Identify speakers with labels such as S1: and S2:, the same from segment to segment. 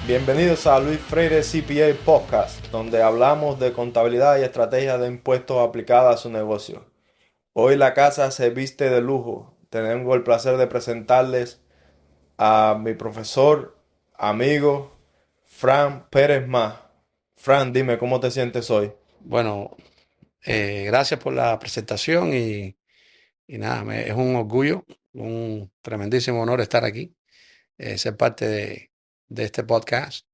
S1: Bienvenidos a Luis Freire CPA Podcast, donde hablamos de contabilidad y estrategias de impuestos aplicadas a su negocio. Hoy la casa se viste de lujo. Tengo el placer de presentarles a mi profesor, amigo, Fran Pérez Más. Fran, dime, ¿cómo te sientes hoy?
S2: Bueno, gracias por la presentación y nada, es un orgullo, un tremendísimo honor estar aquí, ser parte de este podcast,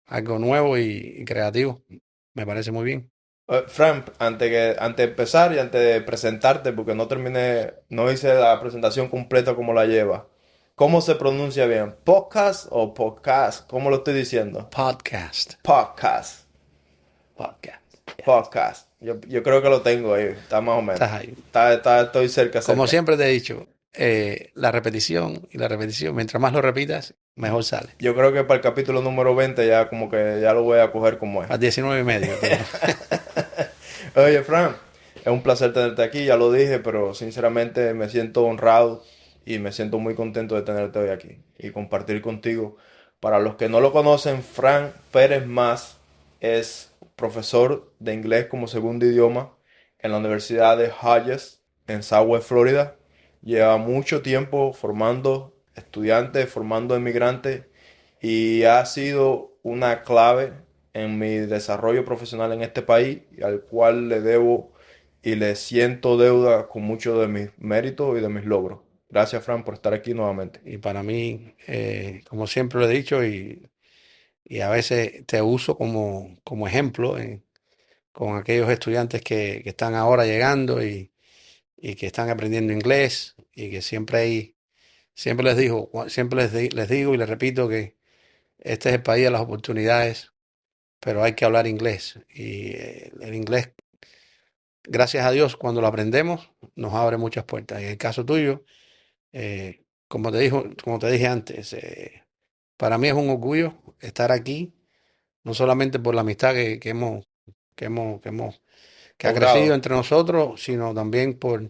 S2: algo nuevo y creativo. Me parece muy bien.
S1: Fran, antes de empezar y antes de presentarte, porque no terminé, no hice la presentación completa como la lleva. ¿Cómo se pronuncia bien? ¿Podcast o podcast? ¿Cómo lo estoy diciendo?
S2: Podcast,
S1: Podcast.
S2: podcast. Ya,
S1: Podcast. Yo creo que lo tengo ahí. Está más o menos.
S2: estás ahí.
S1: Estoy cerca,
S2: Como
S1: cerca.
S2: siempre te he dicho, la repetición y la repetición, mientras más lo repitas, mejor sale.
S1: Yo creo que para el capítulo número 20 ya como que ya lo voy a coger como es.
S2: A 19 y medio, tú.
S1: Oye, Fran, es un placer tenerte aquí, ya lo dije, pero sinceramente me siento honrado y me siento muy contento de tenerte hoy aquí y compartir contigo. Para los que no lo conocen, Fran Pérez Más es profesor de inglés como segundo idioma en la Universidad de Hodges en Southwest, Florida. Lleva mucho tiempo formando estudiantes, formando inmigrantes y ha sido una clave en mi desarrollo profesional en este país, al cual le debo y le siento deuda con muchos de mis méritos y de mis logros. Gracias, Fran, por estar aquí nuevamente.
S2: Y para mí, como siempre lo he dicho, y a veces te uso como ejemplo con aquellos estudiantes que están ahora llegando y que están aprendiendo inglés y que siempre les digo, les digo y les repito que este es el país de las oportunidades, pero hay que hablar inglés. Y el inglés, gracias a Dios, cuando lo aprendemos, nos abre muchas puertas. En el caso tuyo, como te dije antes, para mí es un orgullo estar aquí, no solamente por la amistad que hemos, que hemos que ha crecido
S1: Logrado.
S2: entre nosotros, sino también por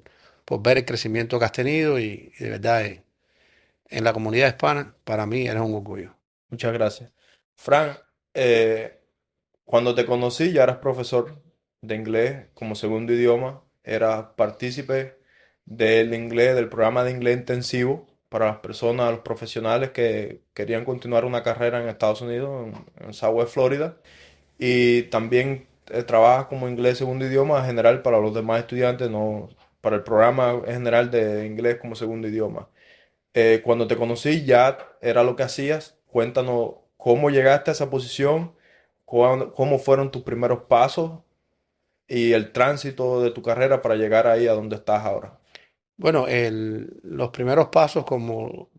S2: ver el crecimiento que has tenido y de verdad en la comunidad hispana, para mí eres un orgullo.
S1: Muchas gracias. Fran, eh, cuando te conocí ya eras profesor de inglés como segundo idioma, eras partícipe del inglés, del programa de inglés intensivo para las personas, los profesionales que querían continuar una carrera en Estados Unidos, en Southwest, Florida. Y también trabajas como inglés segundo idioma general para los demás estudiantes, no para el programa en general de inglés como segundo idioma. Cuando te conocí ya era lo que hacías. Cuéntanos cómo llegaste a esa posición, cómo fueron tus primeros pasos y el tránsito de tu carrera para llegar ahí a donde estás ahora.
S2: Bueno, los primeros pasos, como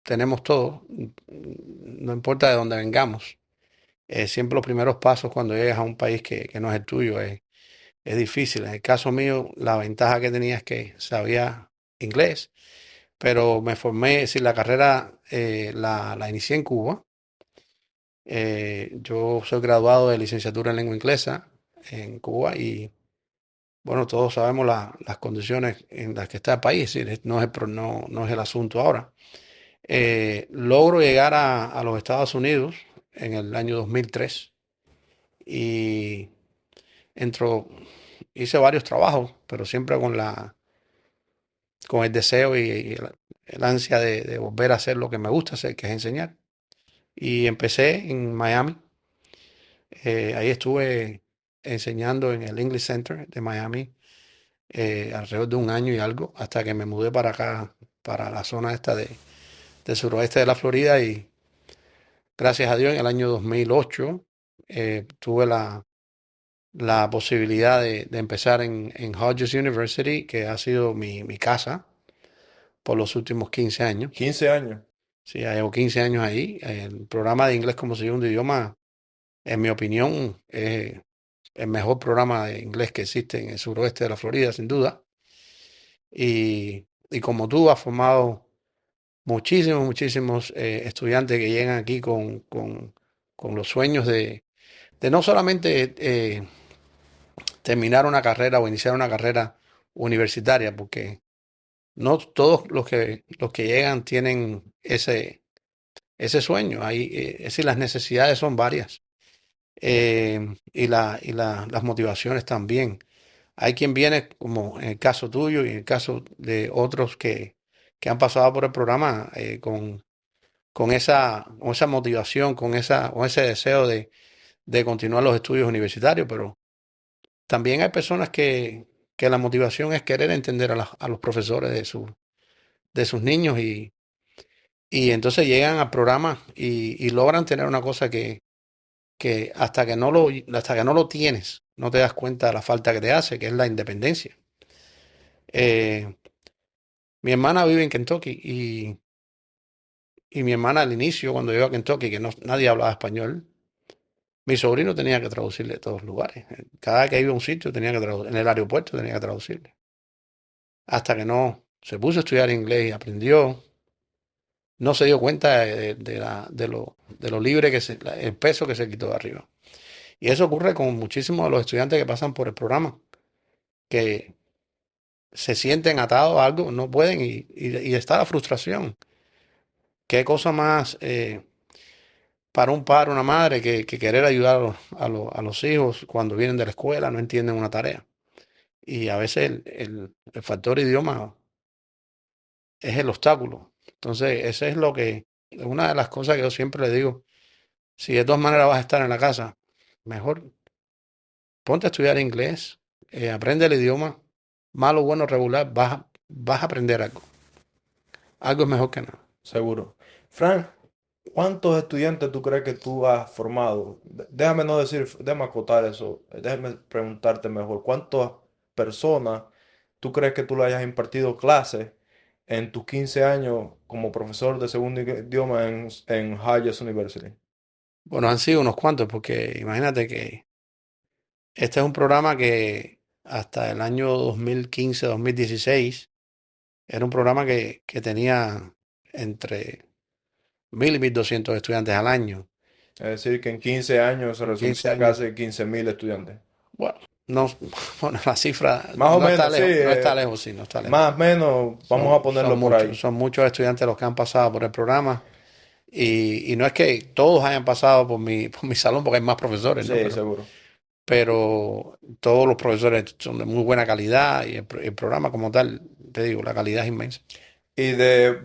S2: tenemos todos, no importa de dónde vengamos, siempre los primeros pasos cuando llegas a un país que no es el tuyo es difícil. En el caso mío, la ventaja que tenía es que sabía inglés, pero me formé, es decir, la carrera la inicié en Cuba. Yo soy graduado de licenciatura en lengua inglesa en Cuba y bueno, todos sabemos las condiciones en las que está el país, es decir, no es el asunto ahora. Logro llegar a los Estados Unidos en el año 2003 y entro, hice varios trabajos, pero siempre con el deseo y el ansia de volver a hacer lo que me gusta hacer, que es enseñar. Y empecé en Miami. Ahí estuve enseñando en el English Center de Miami alrededor de un año y algo, hasta que me mudé para acá, para la zona esta del suroeste de la Florida y gracias a Dios en el año 2008 tuve la posibilidad de empezar en Hodges University, que ha sido mi casa por los últimos 15 años.
S1: 15 años.
S2: Sí, ya llevo 15 años ahí. El programa de inglés como segundo idioma, en mi opinión, es el mejor programa de inglés que existe en el suroeste de la Florida, sin duda. Y como tú, has formado muchísimos estudiantes que llegan aquí con los sueños de no solamente terminar una carrera o iniciar una carrera universitaria, porque no todos los que llegan tienen ese sueño. Es decir, las necesidades son varias las motivaciones también. Hay quien viene, como en el caso tuyo y en el caso de otros que han pasado por el programa con esa motivación, con ese deseo de continuar los estudios universitarios, pero también hay personas que la motivación es querer entender a los profesores de sus niños y entonces llegan al programa y logran tener una cosa que hasta que no lo tienes, no te das cuenta de la falta que te hace, que es la independencia. Eh, Mi hermana vive en Kentucky y mi hermana al inicio, cuando llegó a Kentucky, que nadie hablaba español, mi sobrino tenía que traducirle de todos lugares. Cada vez que iba a un sitio tenía que traducir, en el aeropuerto tenía que traducirle. Hasta que no se puso a estudiar inglés y aprendió, no se dio cuenta de lo libre el peso que se quitó de arriba. Y eso ocurre con muchísimos de los estudiantes que pasan por el programa, que se sienten atados a algo, no pueden y está la frustración. ¿Qué cosa más para un padre, una madre que querer ayudar a los hijos cuando vienen de la escuela, no entienden una tarea? Y a veces el factor idioma es el obstáculo. Entonces, ese es es una de las cosas que yo siempre le digo. Si de todas maneras vas a estar en la casa, mejor ponte a estudiar inglés, aprende el idioma, malo, bueno, regular, vas a aprender algo. Algo es mejor que nada.
S1: Seguro. Frank, ¿cuántos estudiantes tú crees que tú has formado? Déjame no decir, déjame acotar eso. Déjame preguntarte mejor. ¿Cuántas personas tú crees que tú le hayas impartido clases en tus 15 años como profesor de segundo idioma en Hayes University?
S2: Bueno, han sido unos cuantos, porque imagínate que este es un programa que hasta el año 2015, 2016, era un programa que tenía entre 1.000 y 1.200 estudiantes al año.
S1: Es decir, que en 15 años se
S2: En 15
S1: resumía a
S2: años,
S1: casi 15.000 estudiantes.
S2: bueno, no, bueno, la cifra
S1: Más o menos, sí.
S2: no está lejos, sí, no está lejos.
S1: Más o menos, vamos a ponerlo por ahí.
S2: Son muchos estudiantes los que han pasado por el programa. Y no es que todos hayan pasado por mi salón, porque hay más profesores, ¿no?
S1: Sí, seguro.
S2: Pero todos los profesores son de muy buena calidad y el programa como tal, te digo, la calidad es inmensa.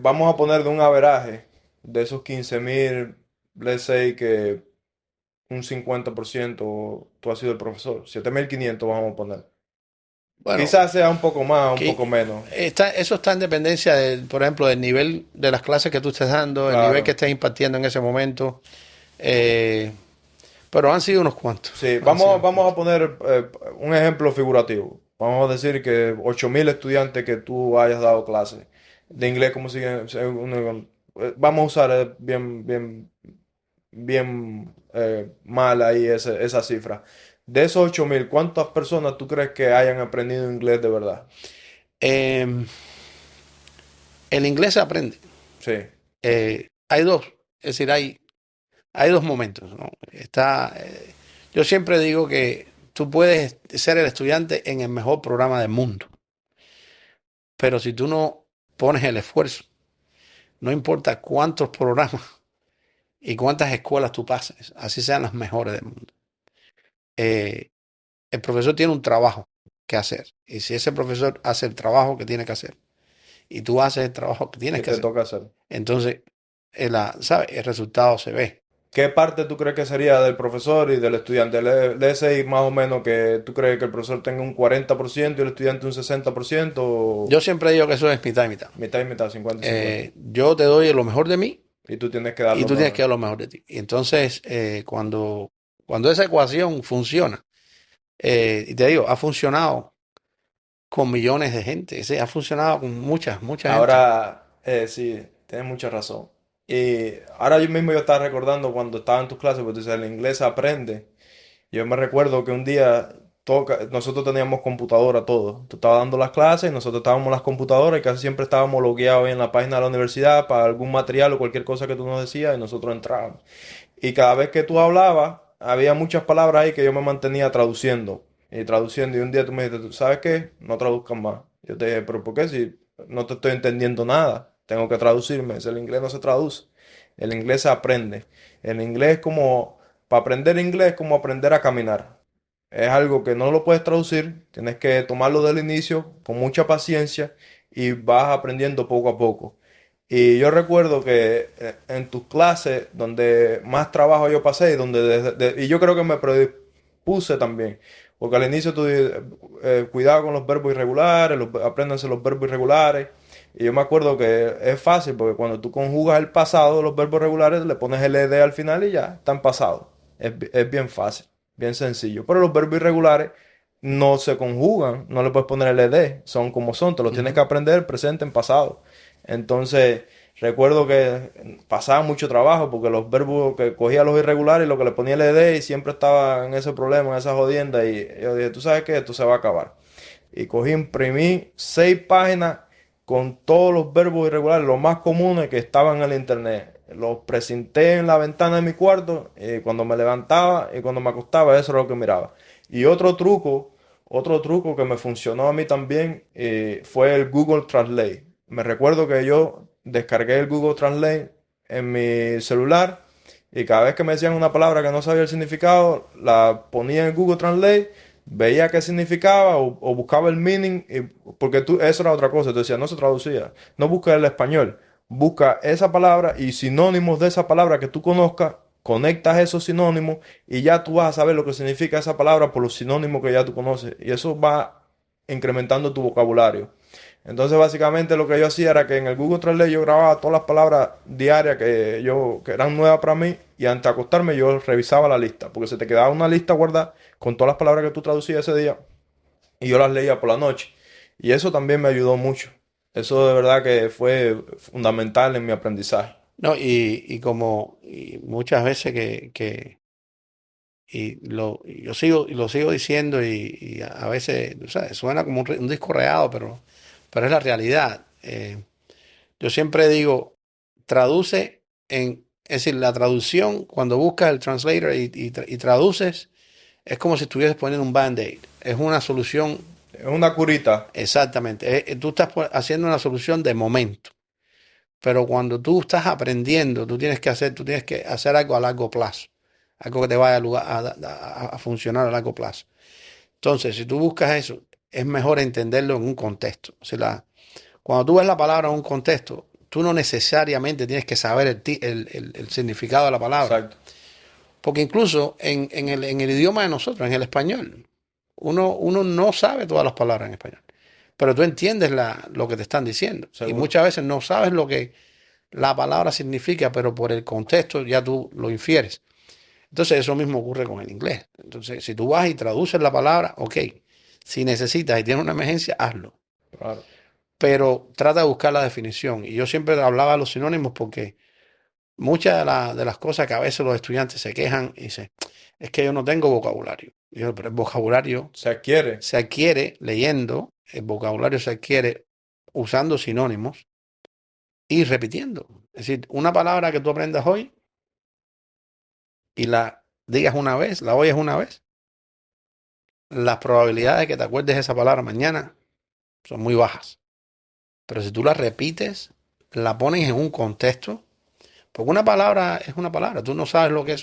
S1: Vamos a poner de un averaje de esos 15.000, let's say que un 50% tú has sido el profesor. 7.500 vamos a poner.
S2: Bueno,
S1: Quizás sea un poco más, un poco
S2: que
S1: menos.
S2: eso está en dependencia, por ejemplo, del nivel de las clases que tú estés dando, el nivel que
S1: Claro.
S2: estés impartiendo en ese momento. eh, pero han sido unos cuantos.
S1: Sí,
S2: Han sido unos
S1: vamos a
S2: cuantos.
S1: poner un ejemplo figurativo. Vamos a decir que 8.000 estudiantes que tú hayas dado clases de inglés, como siguen, vamos a usar bien mal ahí esa cifra. De esos 8.000, ¿cuántas personas tú crees que hayan aprendido inglés de verdad?
S2: Eh, el inglés se aprende.
S1: Sí,
S2: Hay dos, es decir, hay dos momentos, ¿no? Yo siempre digo que tú puedes ser el estudiante en el mejor programa del mundo, pero si tú no pones el esfuerzo, no importa cuántos programas y cuántas escuelas tú pases, así sean las mejores del mundo, eh, el profesor tiene un trabajo que hacer. Y si ese profesor hace el trabajo que tiene que hacer y tú haces el trabajo que tienes
S1: ¿qué
S2: que
S1: te
S2: hacer,
S1: toca hacer?
S2: entonces, ¿sabes? El resultado se ve.
S1: ¿Qué parte tú crees que sería del profesor y del estudiante? De ese más o menos que tú crees que el profesor tenga un 40% y el estudiante un 60%,
S2: Yo
S1: o
S2: siempre digo que eso es mitad y mitad.
S1: mitad y mitad, 50 y 50.
S2: Yo te doy lo mejor de mí
S1: Y tú tienes que dar
S2: y
S1: lo
S2: tú tienes
S1: mejor.
S2: que dar lo mejor de ti. Y entonces, cuando esa ecuación funciona, y te digo, ha funcionado con millones de gente, sí, ha funcionado con mucha gente.
S1: Ahora, sí, tienes mucha razón. Y ahora yo mismo yo estaba recordando cuando estaba en tus clases, porque tú dices, el inglés se aprende. Yo me recuerdo que un día nosotros teníamos computadora todo. Tú estabas dando las clases y nosotros estábamos en las computadoras y casi siempre estábamos logueados ahí en la página de la universidad para algún material o cualquier cosa que tú nos decías y nosotros entrábamos. Y cada vez que tú hablabas, había muchas palabras ahí que yo me mantenía traduciendo y traduciendo. Y un día tú me dijiste, ¿tú sabes qué? No traduzcas más. Yo te dije, ¿pero por qué? Si no te estoy entendiendo nada, tengo que traducirme. Si el inglés no se traduce. El inglés se aprende. El inglés es como, para aprender inglés es como aprender a caminar. Es algo que no lo puedes traducir, tienes que tomarlo del inicio con mucha paciencia y vas aprendiendo poco a poco. Y yo recuerdo que en tus clases, donde más trabajo yo pasé y donde y yo creo que me predispuse también, porque al inicio tú cuidado con los verbos irregulares, apréndanse los verbos irregulares. Y yo me acuerdo que es fácil porque cuando tú conjugas el pasado de los verbos regulares, le pones el ed al final y ya está en pasado. Es bien fácil, bien sencillo. Pero los verbos irregulares no se conjugan, no le puedes poner el ed, son como son, te los tienes que
S2: Ujú.
S1: aprender presente en pasado. Entonces, recuerdo que pasaba mucho trabajo porque los verbos que cogía los irregulares y lo que le ponía el ed y siempre estaba en ese problema, en esa jodienda. Y yo dije, ¿tú sabes qué? Esto se va a acabar. Y cogí, imprimí 6 páginas con todos los verbos irregulares, los más comunes que estaban en el internet. Los presenté en la ventana de mi cuarto y cuando me levantaba y cuando me acostaba, eso era lo que miraba. Y otro truco que me funcionó a mí también fue el Google Translate. Me recuerdo que yo descargué el Google Translate en mi celular y cada vez que me decían una palabra que no sabía el significado, la ponía en Google Translate, veía qué significaba o buscaba el meaning, porque eso era otra cosa, tú decías, no se traducía, no busca el español, busca esa palabra y sinónimos de esa palabra que tú conozcas, conectas esos sinónimos y ya tú vas a saber lo que significa esa palabra por los sinónimos que ya tú conoces y eso va incrementando tu vocabulario. Entonces, básicamente lo que yo hacía era que en el Google Translate yo grababa todas las palabras diarias que eran nuevas para mí y antes de acostarme yo revisaba la lista, porque se te quedaba una lista guardada con todas las palabras que tú traducías ese día y yo las leía por la noche. Y eso también me ayudó mucho. Eso de verdad que fue fundamental en mi aprendizaje.
S2: No, y como y muchas veces y lo sigo diciendo y a veces, o sea, suena como un disco reado, pero es la realidad. Yo siempre digo, traduce es decir, la traducción, cuando buscas el translator y traduces, es como si estuvieses poniendo un band-aid. Es una solución,
S1: Es una curita.
S2: exactamente. Tú estás haciendo una solución de momento. Pero cuando tú estás aprendiendo, tú tienes que hacer algo a largo plazo. Algo que te vaya a funcionar a largo plazo. Entonces, si tú buscas eso, es mejor entenderlo en un contexto. O sea, cuando tú ves la palabra en un contexto, tú no necesariamente tienes que saber el significado de la palabra.
S1: Exacto.
S2: Porque incluso en el idioma de nosotros, en el español, uno no sabe todas las palabras en español. Pero tú entiendes lo que te están diciendo. Y
S1: Seguro.
S2: muchas veces no sabes lo que la palabra significa, pero por el contexto ya tú lo infieres. Entonces eso mismo ocurre con el inglés. Entonces, si tú vas y traduces la palabra, ok. Si necesitas y tienes una emergencia, hazlo.
S1: Claro.
S2: Pero trata de buscar la definición. Y yo siempre hablaba de los sinónimos porque muchas de las cosas que a veces los estudiantes se quejan y dicen, es que yo no tengo vocabulario. Y yo, pero el vocabulario
S1: Se adquiere.
S2: se adquiere leyendo, el vocabulario se adquiere usando sinónimos y repitiendo. Es decir, una palabra que tú aprendas hoy y la digas una vez, la oyes una vez, las probabilidades de que te acuerdes de esa palabra mañana son muy bajas. Pero si tú la repites, la pones en un contexto, porque una palabra es una palabra, tú no sabes lo que es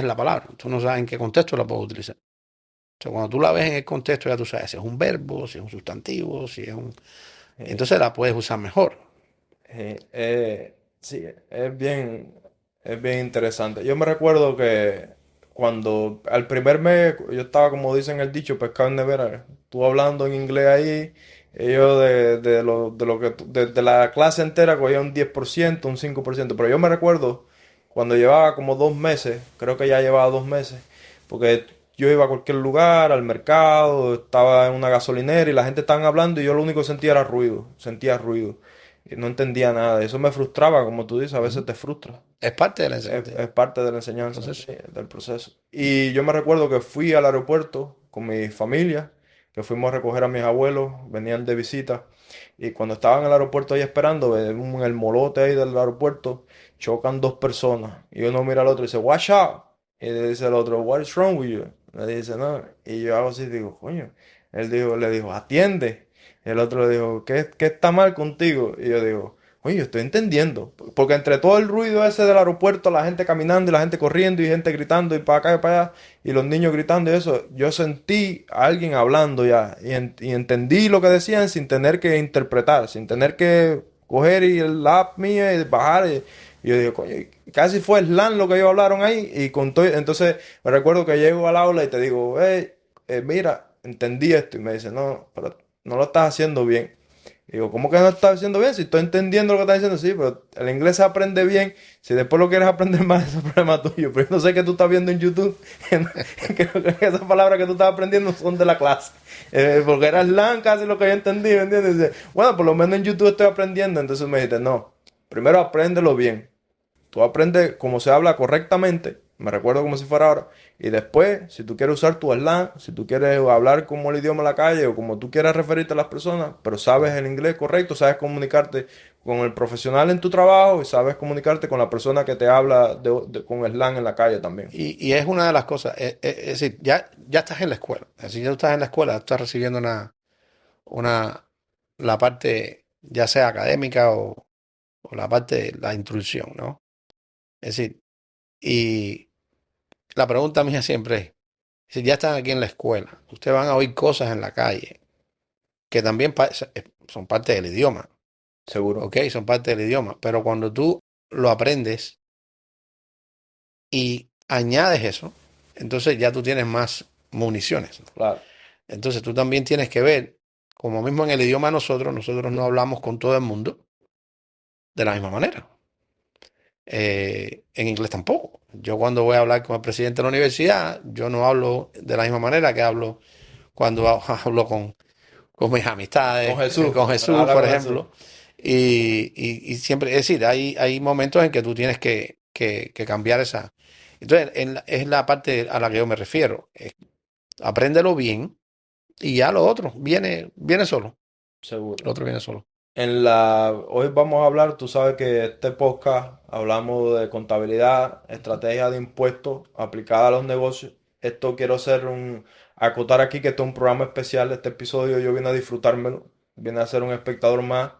S2: la palabra, tú no sabes en qué contexto la puedes utilizar. O sea, cuando tú la ves en el contexto ya tú sabes si es un verbo, si es un sustantivo, si es un...
S1: Eh,
S2: Entonces la puedes usar mejor.
S1: sí, es bien interesante. Yo me recuerdo que cuando al primer mes yo estaba, como dicen el dicho, pescado en nevera, tú hablando en inglés ahí, ellos de la clase entera cogían un 10%, un 5%, pero yo me recuerdo cuando llevaba como 2 meses, creo que ya llevaba 2 meses, porque yo iba a cualquier lugar, al mercado, estaba en una gasolinera y la gente estaba hablando y yo lo único que sentía era ruido, sentía ruido. Y no entendía nada. Eso me frustraba, como tú dices, a veces
S2: Ujú.
S1: te frustra.
S2: Es parte de la
S1: Es parte de la enseñanza,
S2: proceso.
S1: sí, del proceso. Y yo me recuerdo que fui al aeropuerto con mi familia, que fuimos a recoger a mis abuelos, venían de visita. Y cuando estaba en el aeropuerto ahí esperando, en el molote ahí del aeropuerto, chocan 2 personas. Y uno mira al otro y dice, watch out. Y le dice al otro, what is wrong with you? Le dice, no. Y yo hago así, digo, coño. Le dijo, atiende. Y el otro le dijo, ¿qué está mal contigo? Y yo digo, oye, yo estoy entendiendo. Porque entre todo el ruido ese del aeropuerto, la gente caminando y la gente corriendo y gente gritando y para acá y para allá, y los niños gritando y eso, yo sentí a alguien hablando ya y entendí lo que decían sin tener que interpretar, sin tener que coger y el app mía y bajar. Y yo digo, coño, casi fue slang lo que ellos hablaron ahí. Y con todo, entonces me recuerdo que llego al aula y te digo, hey, mira, entendí esto. Y me dice, no, pero no lo estás haciendo bien. Digo, ¿cómo que no estás haciendo bien? Si estoy entendiendo lo que estás diciendo, sí, pero el inglés se aprende bien. Si después lo quieres aprender más, es un problema tuyo. Pero yo no sé qué tú estás viendo en YouTube. Creo que esas palabras que tú estás aprendiendo son de la clase. Porque era slang casi lo que yo entendí, ¿me entiendes? Dice, bueno, por lo menos en YouTube estoy aprendiendo. Entonces me dijiste, no, primero apréndelo bien. Tú aprendes cómo se habla correctamente, me recuerdo como si fuera ahora, y después, si tú quieres usar tu slang, si tú quieres hablar como el idioma en la calle o como tú quieras referirte a las personas, pero sabes el inglés correcto, sabes comunicarte con el profesional en tu trabajo y sabes comunicarte con la persona que te habla con slang en la calle también.
S2: Y es una de las cosas, es decir, ya estás en la escuela, es decir, ya tú estás en la escuela, estás recibiendo una, la parte ya sea académica o la parte de la instrucción, ¿no? Es decir, y la pregunta mía siempre es, si ya están aquí en la escuela, ustedes van a oír cosas en la calle que también son parte del idioma,
S1: Seguro,
S2: ¿ok? Son parte del idioma, pero cuando tú lo aprendes y añades eso, entonces ya tú tienes más municiones.
S1: claro.
S2: Entonces tú también tienes que ver, como mismo en el idioma nosotros no hablamos con todo el mundo de la misma manera. En inglés tampoco. Yo cuando voy a hablar con el presidente de la universidad, yo no hablo de la misma manera que hablo cuando hablo con mis
S1: Con
S2: amistades,
S1: Jesús,
S2: con Jesús,
S1: habla
S2: por
S1: con Jesús.
S2: ejemplo. Y siempre, es decir, hay momentos en que tú tienes que cambiar esa. Entonces, es la parte a la que yo me refiero. Apréndelo bien y ya lo otro viene solo.
S1: Seguro.
S2: Lo otro viene solo.
S1: Hoy vamos a hablar, tú sabes que este podcast hablamos de contabilidad, estrategia de impuestos aplicada a los negocios. Esto quiero acotar aquí que esto es un programa especial. Este episodio yo vine a disfrutármelo, vine a ser un espectador más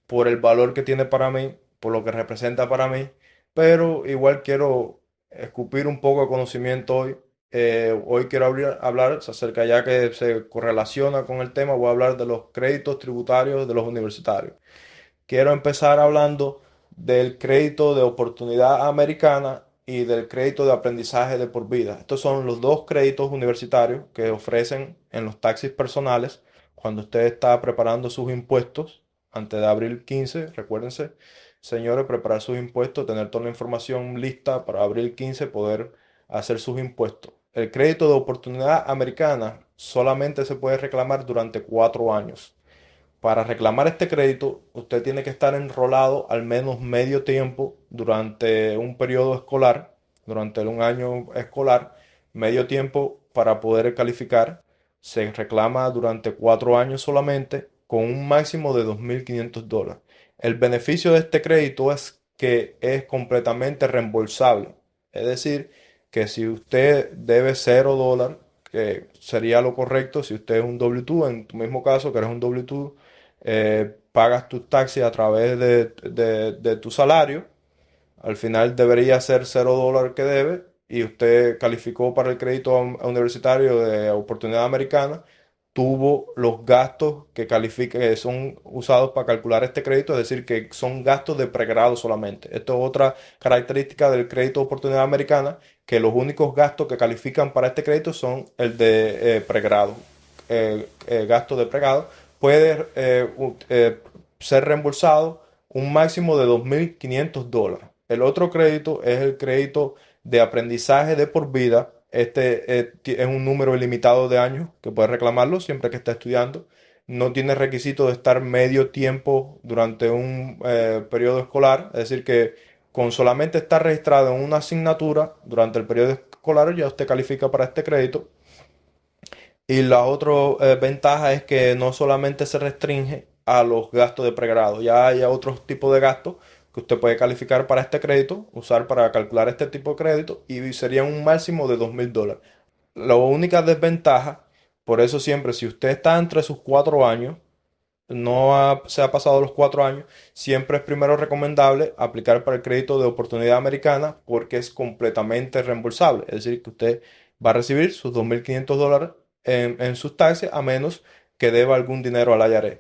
S1: por el valor que tiene para mí, por lo que representa para mí, pero igual quiero escupir un poco de conocimiento hoy. Hoy quiero hablar acerca, ya que se correlaciona con el tema, voy a hablar de los créditos tributarios de los universitarios. Quiero empezar hablando del crédito de oportunidad americana y del crédito de aprendizaje de por vida. Estos son los dos créditos universitarios que ofrecen en los taxis personales cuando usted está preparando sus impuestos antes de abril 15. Recuérdense, señores, preparar sus impuestos, tener toda la información lista para abril 15 poder hacer sus impuestos. El crédito de oportunidad americana solamente se puede reclamar durante 4 años. Para reclamar este crédito, usted tiene que estar enrolado al menos medio tiempo durante un periodo escolar, durante un año escolar, medio tiempo para poder calificar. Se reclama durante 4 años solamente con un máximo de $2.500. El beneficio de este crédito es que es completamente reembolsable. Es decir, que si usted debe $0, que sería lo correcto, si usted es un W2, en tu mismo caso que eres un W2, pagas tus taxis a través de tu salario, al final debería ser $0 que debe y usted calificó para el crédito universitario de oportunidad americana, tuvo los gastos que califica, que son usados para calcular este crédito, es decir, que son gastos de pregrado solamente. Esto es otra característica del crédito de oportunidad americana, que los únicos gastos que califican para este crédito son el de pregrado. Gasto de pregrado puede ser reembolsado un máximo de $2.500. El otro crédito es el crédito de aprendizaje de por vida. Este es un número ilimitado de años que puede reclamarlo siempre que esté estudiando. No tiene requisito de estar medio tiempo durante un periodo escolar. Es decir, que con solamente estar registrado en una asignatura durante el periodo escolar ya usted califica para este crédito. Y la otra ventaja es que no solamente se restringe a los gastos de pregrado, ya hay otros tipos de gastos que usted puede calificar para este crédito, usar para calcular este tipo de crédito y sería un máximo de $2.000. La única desventaja, por eso siempre, si usted está entre sus 4 años, se ha pasado los 4 años, siempre es primero recomendable aplicar para el crédito de oportunidad americana porque es completamente reembolsable. Es decir, que usted va a recibir sus $2.500 en sus taxes a menos que deba algún dinero al IRS.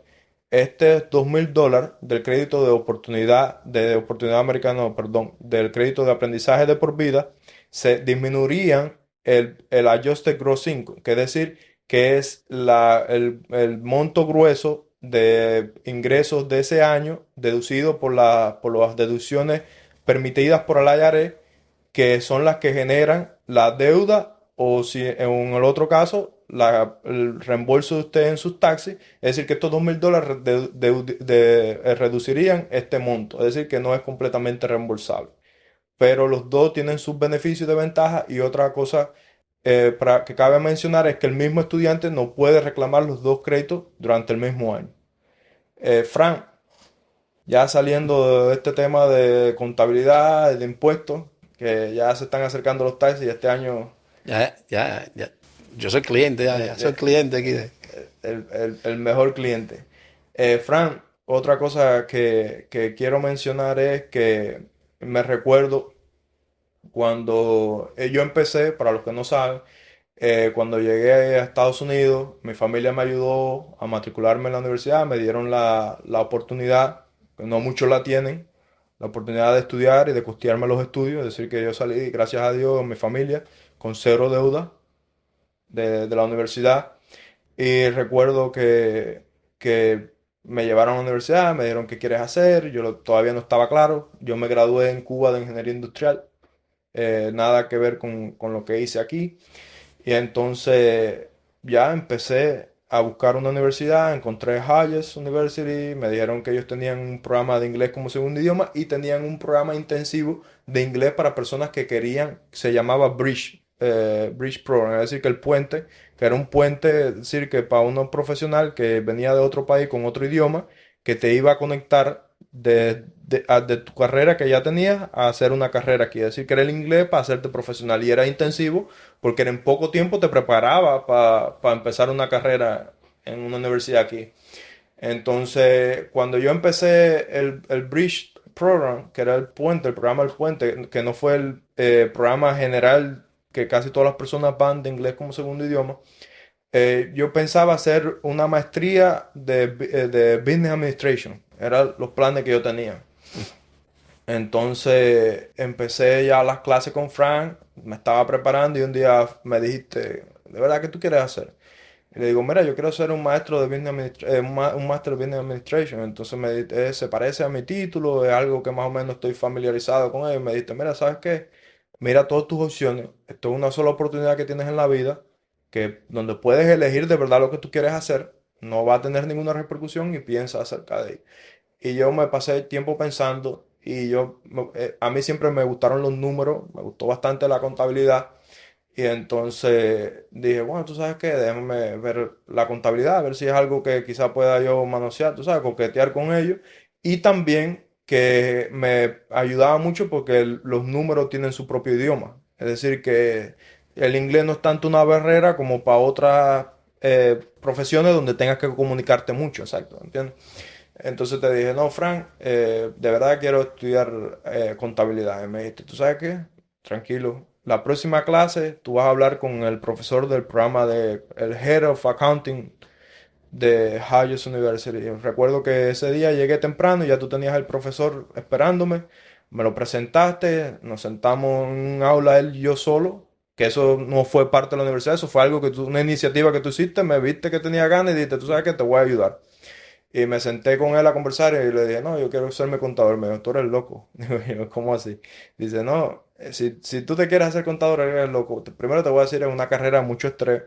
S1: Este $2.000 del crédito de oportunidad americana, no, perdón, del crédito de aprendizaje de por vida, se disminuirían el adjusted gross income, que es decir, que es el monto grueso de ingresos de ese año deducido por las deducciones permitidas por el IRS, que son las que generan la deuda o si en el otro caso el reembolso de usted en sus taxis. Es decir, que estos $2.000 reducirían este monto, es decir, que no es completamente reembolsable, pero los dos tienen sus beneficios y desventajas. Y otra cosa que cabe mencionar es que el mismo estudiante no puede reclamar los dos créditos durante el mismo año. Fran, ya saliendo de este tema de contabilidad, de impuestos, que ya se están acercando los taxis y este año
S2: Ya, ya, ya. Yo soy cliente, ya,
S1: eh,
S2: ya soy
S1: eh,
S2: cliente aquí de.
S1: el mejor cliente. Fran, otra cosa que quiero mencionar es que me recuerdo cuando yo empecé, para los que no saben, cuando llegué a Estados Unidos, mi familia me ayudó a matricularme en la universidad, me dieron la oportunidad, que no muchos la tienen, la oportunidad de estudiar y de costearme los estudios. Es decir, que yo salí, gracias a Dios, mi familia, con cero deuda de la universidad. Y recuerdo que me llevaron a la universidad, me dijeron qué quieres hacer, todavía no estaba claro. Yo me gradué en Cuba de ingeniería industrial, nada que ver con lo que hice aquí. Y entonces ya empecé a buscar una universidad, encontré Hayes University, me dijeron que ellos tenían un programa de inglés como segundo idioma y tenían un programa intensivo de inglés para personas que querían, se llamaba Bridge, Bridge Program, es decir, que el puente, que era un puente, es decir, que para uno profesional que venía de otro país con otro idioma, que te iba a conectar de tu carrera que ya tenías a hacer una carrera aquí, es decir, que era el inglés para hacerte profesional y era intensivo porque en poco tiempo te preparaba para empezar una carrera en una universidad aquí. Entonces, cuando yo empecé el Bridge Program, que era el puente, el programa del puente, que no fue el programa general que casi todas las personas van de inglés como segundo idioma, yo pensaba hacer una maestría de Business Administration. Eran los planes que yo tenía. Entonces empecé ya las clases con Frank, me estaba preparando y un día me dijiste, ¿de verdad qué tú quieres hacer? Y le digo, mira, yo quiero ser un maestro de un máster de Business Administration. Entonces me dijiste, se parece a mi título, es algo que más o menos estoy familiarizado con él. Y me dijiste, mira, ¿sabes qué? Mira todas tus opciones. Esto es una sola oportunidad que tienes en la vida, que donde puedes elegir de verdad lo que tú quieres hacer, no va a tener ninguna repercusión y piensa acerca de ello. Y yo me pasé el tiempo pensando y a mí siempre me gustaron los números, me gustó bastante la contabilidad. Y entonces dije, bueno, tú sabes qué, déjame ver la contabilidad, a ver si es algo que quizá pueda yo manosear, tú sabes, coquetear con ellos. Y también que me ayudaba mucho porque los números tienen su propio idioma. Es decir, que el inglés no es tanto una barrera como para otras profesiones donde tengas que comunicarte mucho, exacto, ¿entiendes? Entonces te dije, no, Frank, de verdad quiero estudiar contabilidad. Y me dijiste, ¿tú sabes qué? Tranquilo. La próxima clase tú vas a hablar con el profesor del programa el Head of Accounting de Hayes University. Y recuerdo que ese día llegué temprano y ya tú tenías el profesor esperándome. Me lo presentaste, nos sentamos en un aula él y yo solo. Que eso no fue parte de la universidad, eso fue algo una iniciativa que tú hiciste, me viste que tenía ganas y dijiste, tú sabes que te voy a ayudar. Y me senté con él a conversar y le dije, no, yo quiero serme contador. Me dijo, tú eres loco. Digo yo, ¿cómo así? Dice, no, si tú te quieres hacer contador, eres loco. Primero te voy a decir, es una carrera de mucho estrés,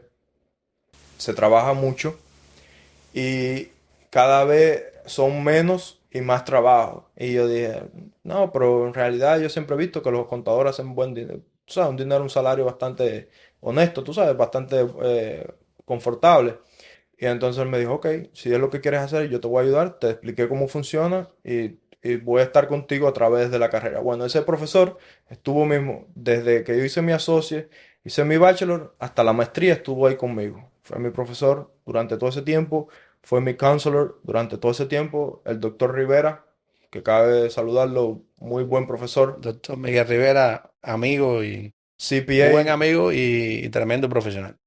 S1: se trabaja mucho y cada vez son menos y más trabajo. Y yo dije, no, pero en realidad yo siempre he visto que los contadores hacen buen dinero. Tú sabes, un dinero, un salario bastante honesto, tú sabes, bastante confortable. Y entonces él me dijo, ok, si es lo que quieres hacer, yo te voy a ayudar, te expliqué cómo funciona y voy a estar contigo a través de la carrera. Bueno, ese profesor estuvo mismo, desde que yo hice mi associate, hice mi bachelor, hasta la maestría estuvo ahí conmigo. Fue mi profesor durante todo ese tiempo. fue mi counselor durante todo ese tiempo, el doctor Rivera, que cabe saludarlo, muy buen profesor,
S2: Doctor Miguel Rivera, amigo y buen
S1: CPA,
S2: amigo y tremendo profesional.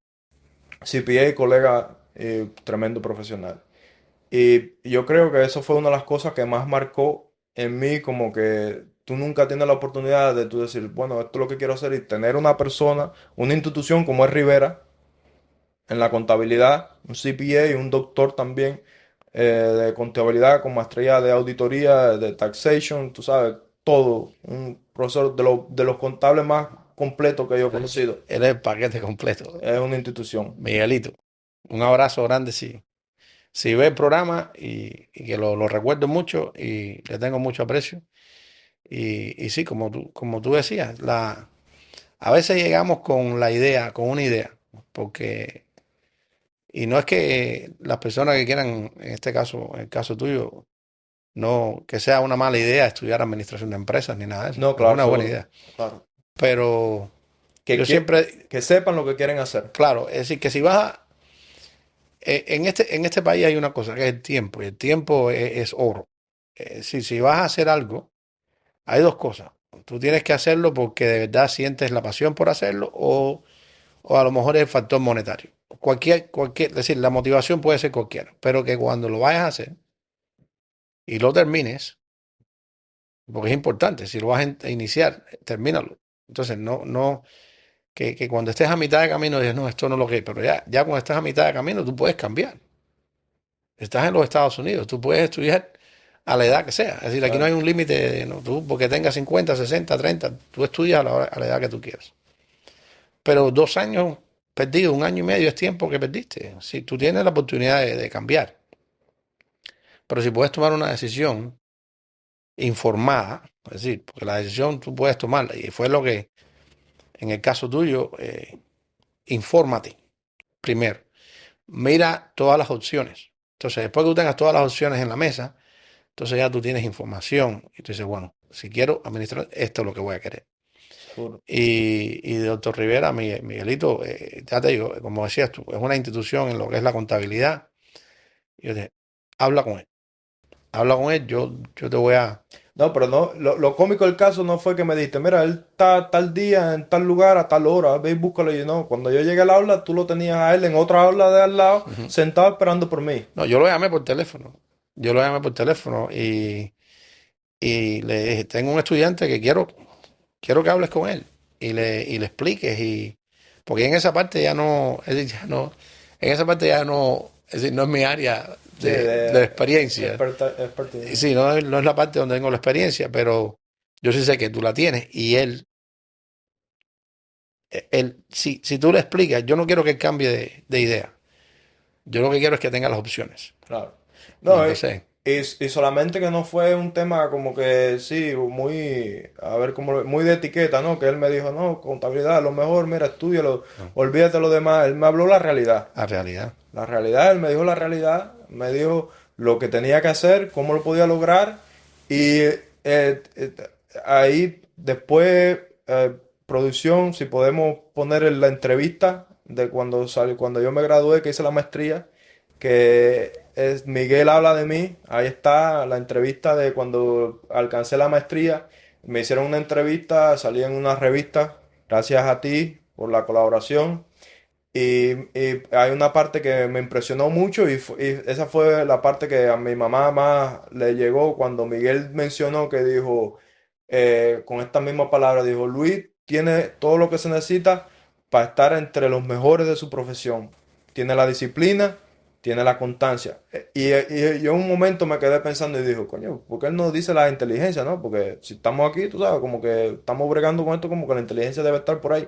S1: CPA, colega, tremendo profesional. Y yo creo que eso fue una de las cosas que más marcó en mí, como que tú nunca tienes la oportunidad de tú decir, bueno, esto es lo que quiero hacer y tener una persona, una institución como es Rivera en la contabilidad, un CPA y un doctor también de contabilidad con maestría de auditoría, de taxation, tú sabes, todo, un profesor de los contables más completos que yo he conocido.
S2: Él es el paquete completo.
S1: Es una institución.
S2: Miguelito, un abrazo grande si ve el programa y que lo recuerdo mucho y le tengo mucho aprecio. Y sí, como tú decías, a veces llegamos con la idea, con una idea, porque, y no es que las personas que quieran, en este caso, en el caso tuyo, no, que sea una mala idea estudiar administración de empresas ni nada de eso,
S1: No,
S2: es
S1: claro,
S2: una buena
S1: seguro.
S2: idea.
S1: Claro.
S2: Pero
S1: Que,
S2: yo siempre,
S1: que sepan lo que quieren hacer.
S2: claro, es decir, que si vas a, en este país hay una cosa que es el tiempo, y el tiempo es oro. Si vas a hacer algo, hay dos cosas. Tú tienes que hacerlo porque de verdad sientes la pasión por hacerlo o a lo mejor es el factor monetario. Es decir, la motivación puede ser cualquiera, pero que cuando lo vayas a hacer y lo termines, porque es importante, si lo vas a iniciar, termínalo. Entonces, que cuando estés a mitad de camino dices, no, esto no es lo que es, pero ya cuando estás a mitad de camino tú puedes cambiar. Estás en los Estados Unidos, tú puedes estudiar a la edad que sea. Es decir, aquí no hay
S1: Claro.
S2: un límite, no, tú porque tengas 50, 60, 30, tú estudias a la edad que tú quieras. Pero 2 años perdidos, 1 año y medio es tiempo que perdiste. Si tú tienes la oportunidad de cambiar, pero si puedes tomar una decisión informada, es decir, porque la decisión tú puedes tomarla, y fue lo que, en el caso tuyo, infórmate primero, mira todas las opciones. Entonces, después que tú tengas todas las opciones en la mesa, entonces ya tú tienes información y tú dices, bueno, si quiero administrar, esto es lo que voy a querer.
S1: Seguro.
S2: Y doctor Rivera, Miguelito, ya te digo, como decías tú, es una institución en lo que es la contabilidad. Y yo dije, habla con él, habla con él, yo te voy a...
S1: No, pero no, lo cómico del caso no fue que me dijiste, mira, él está tal día, en tal lugar, a tal hora, ve y búscalo. Y no, cuando yo llegué al aula, tú lo tenías a él en otra aula de al lado, sentado esperando por mí.
S2: No, yo lo llamé por teléfono, yo lo llamé por teléfono y le dije, tengo un estudiante que quiero que hables con él y le expliques porque en esa parte ya no, es decir, ya no, en esa parte ya no, es decir, no es mi área
S1: Sí,
S2: de
S1: de
S2: experiencia. Y
S1: expertise.
S2: sí, no es la parte donde tengo la experiencia, pero yo sí sé que tú la tienes y si tú le explicas, yo no quiero que él cambie de idea. Yo lo que quiero es que tenga las opciones.
S1: Claro.
S2: Y
S1: No,
S2: entonces,
S1: y solamente que no fue un tema como que sí, muy, a ver, como muy de etiqueta, ¿no? Que él me dijo, no, contabilidad, lo mejor, mira, estúdialo,
S2: no,
S1: olvídate de lo demás. Él me habló la realidad.
S2: la realidad.
S1: La realidad, él me dijo la realidad, me dijo lo que tenía que hacer, cómo lo podía lograr. Y eh, ahí después, producción, si podemos poner en la entrevista de cuando salió, cuando yo me gradué, que hice la maestría, que es Miguel habla de mí. Ahí está la entrevista de cuando alcancé la maestría. Me hicieron una entrevista, salí en una revista. Gracias a ti por la colaboración. Y hay una parte que me impresionó mucho y esa fue la parte que a mi mamá más le llegó cuando Miguel mencionó que dijo, con estas mismas palabras, dijo, Luis tiene todo lo que se necesita para estar entre los mejores de su profesión. Tiene la disciplina, tiene la constancia. Y yo en un momento me quedé pensando y dijo, coño, ¿por qué él no dice la inteligencia, no? Porque si estamos aquí, tú sabes, como que estamos bregando con esto, como que la inteligencia debe estar por ahí.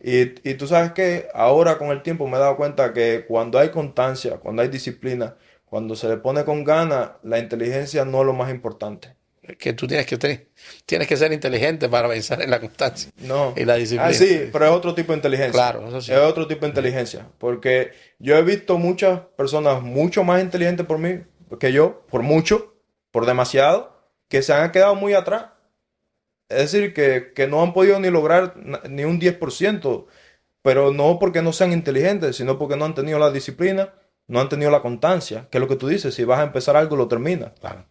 S1: Y tú sabes que ahora con el tiempo me he dado cuenta que cuando hay constancia, cuando hay disciplina, cuando se le pone con ganas, la inteligencia no es lo más importante.
S2: Que tú tienes que ser inteligente para pensar en la constancia
S1: No.
S2: y la
S1: Ah,
S2: disciplina.
S1: sí, pero es otro tipo de inteligencia.
S2: Claro, eso
S1: Es
S2: sí.
S1: otro tipo de inteligencia. Porque yo he visto muchas personas mucho más inteligentes por mí que yo, por mucho, por demasiado, que se han quedado muy atrás. Es decir, que no han podido ni lograr ni un 10%, pero no porque no sean inteligentes, sino porque no han tenido la disciplina, no han tenido la constancia, que es lo que tú dices, si vas a empezar algo, lo terminas.
S2: Claro,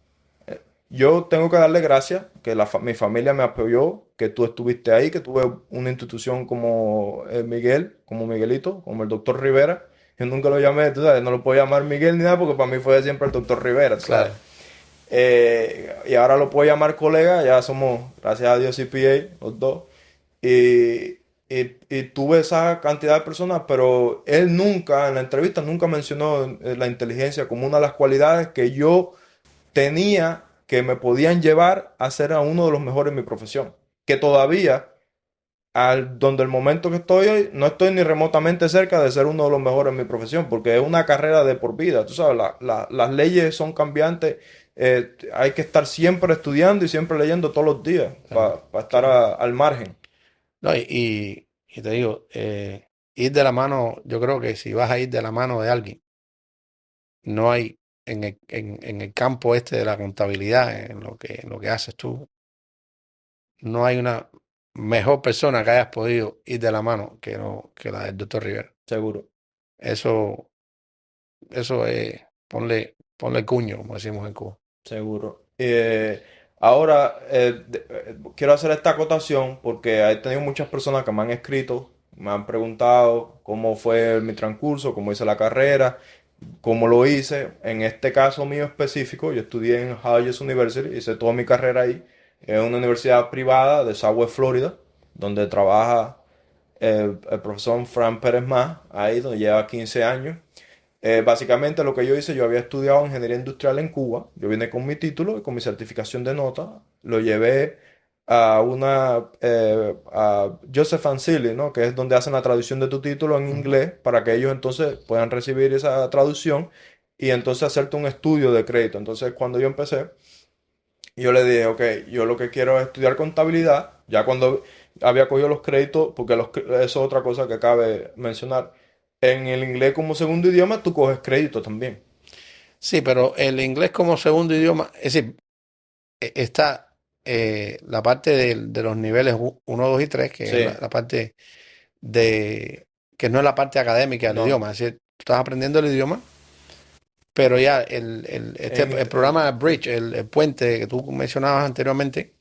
S1: Yo tengo que darle gracias que mi familia me apoyó, que tú estuviste ahí, que tuve una institución como Miguel, como Miguelito, como el doctor Rivera. Yo nunca lo llamé, tú sabes, no lo puedo llamar Miguel ni nada porque para mí fue siempre el doctor Rivera, tú sabes.
S2: claro.
S1: Y ahora lo puedo llamar colega, ya somos, gracias a Dios, CPA, los dos. Y, y tuve esa cantidad de personas, pero él nunca, en la entrevista, nunca mencionó la inteligencia como una de las cualidades que yo tenía que me podían llevar a ser a uno de los mejores en mi profesión. Que todavía, donde el momento que estoy hoy, no estoy ni remotamente cerca de ser uno de los mejores en mi profesión, porque es una carrera de por vida. Tú sabes, las leyes son cambiantes. Hay que estar siempre estudiando y siempre leyendo todos los días
S2: Claro,
S1: para estar
S2: claro.
S1: al margen.
S2: No, y te digo, ir de la mano, yo creo que si vas a ir de la mano de alguien, no hay en el campo este de la contabilidad, en lo que haces tú, no hay una mejor persona que hayas podido ir de la mano que, no, que la del doctor Rivera.
S1: Seguro,
S2: Eso, eso es, ponle cuño, como decimos en Cuba.
S1: seguro. Ahora, quiero hacer esta acotación porque he tenido muchas personas que me han escrito, me han preguntado cómo fue mi transcurso, cómo hice la carrera, cómo lo hice. En este caso mío específico, yo estudié en Hodges University, hice toda mi carrera ahí. Es una universidad privada de Southwest Florida, donde trabaja el profesor Fran Pérez Más, ahí donde lleva 15 años. Básicamente lo que yo hice, yo había estudiado ingeniería industrial en Cuba, yo vine con mi título y con mi certificación de nota, lo llevé a Joseph Ancili, ¿no? Que es donde hacen la traducción de tu título en
S2: Ujú.
S1: inglés para que ellos entonces puedan recibir esa traducción y entonces hacerte un estudio de crédito. Entonces cuando yo empecé, yo le dije, ok, yo lo que quiero es estudiar contabilidad, ya cuando había cogido los créditos, porque eso es otra cosa que cabe mencionar. En el inglés como segundo idioma, tú coges crédito también.
S2: Sí, pero el inglés como segundo idioma, es decir, está la parte de los niveles uno 2 y 3 que es
S1: Sí,
S2: la parte de, que no es la parte académica del
S1: no.
S2: idioma, es decir, tú estás aprendiendo el idioma, pero ya el
S1: En,
S2: programa Bridge, el puente que tú mencionabas anteriormente,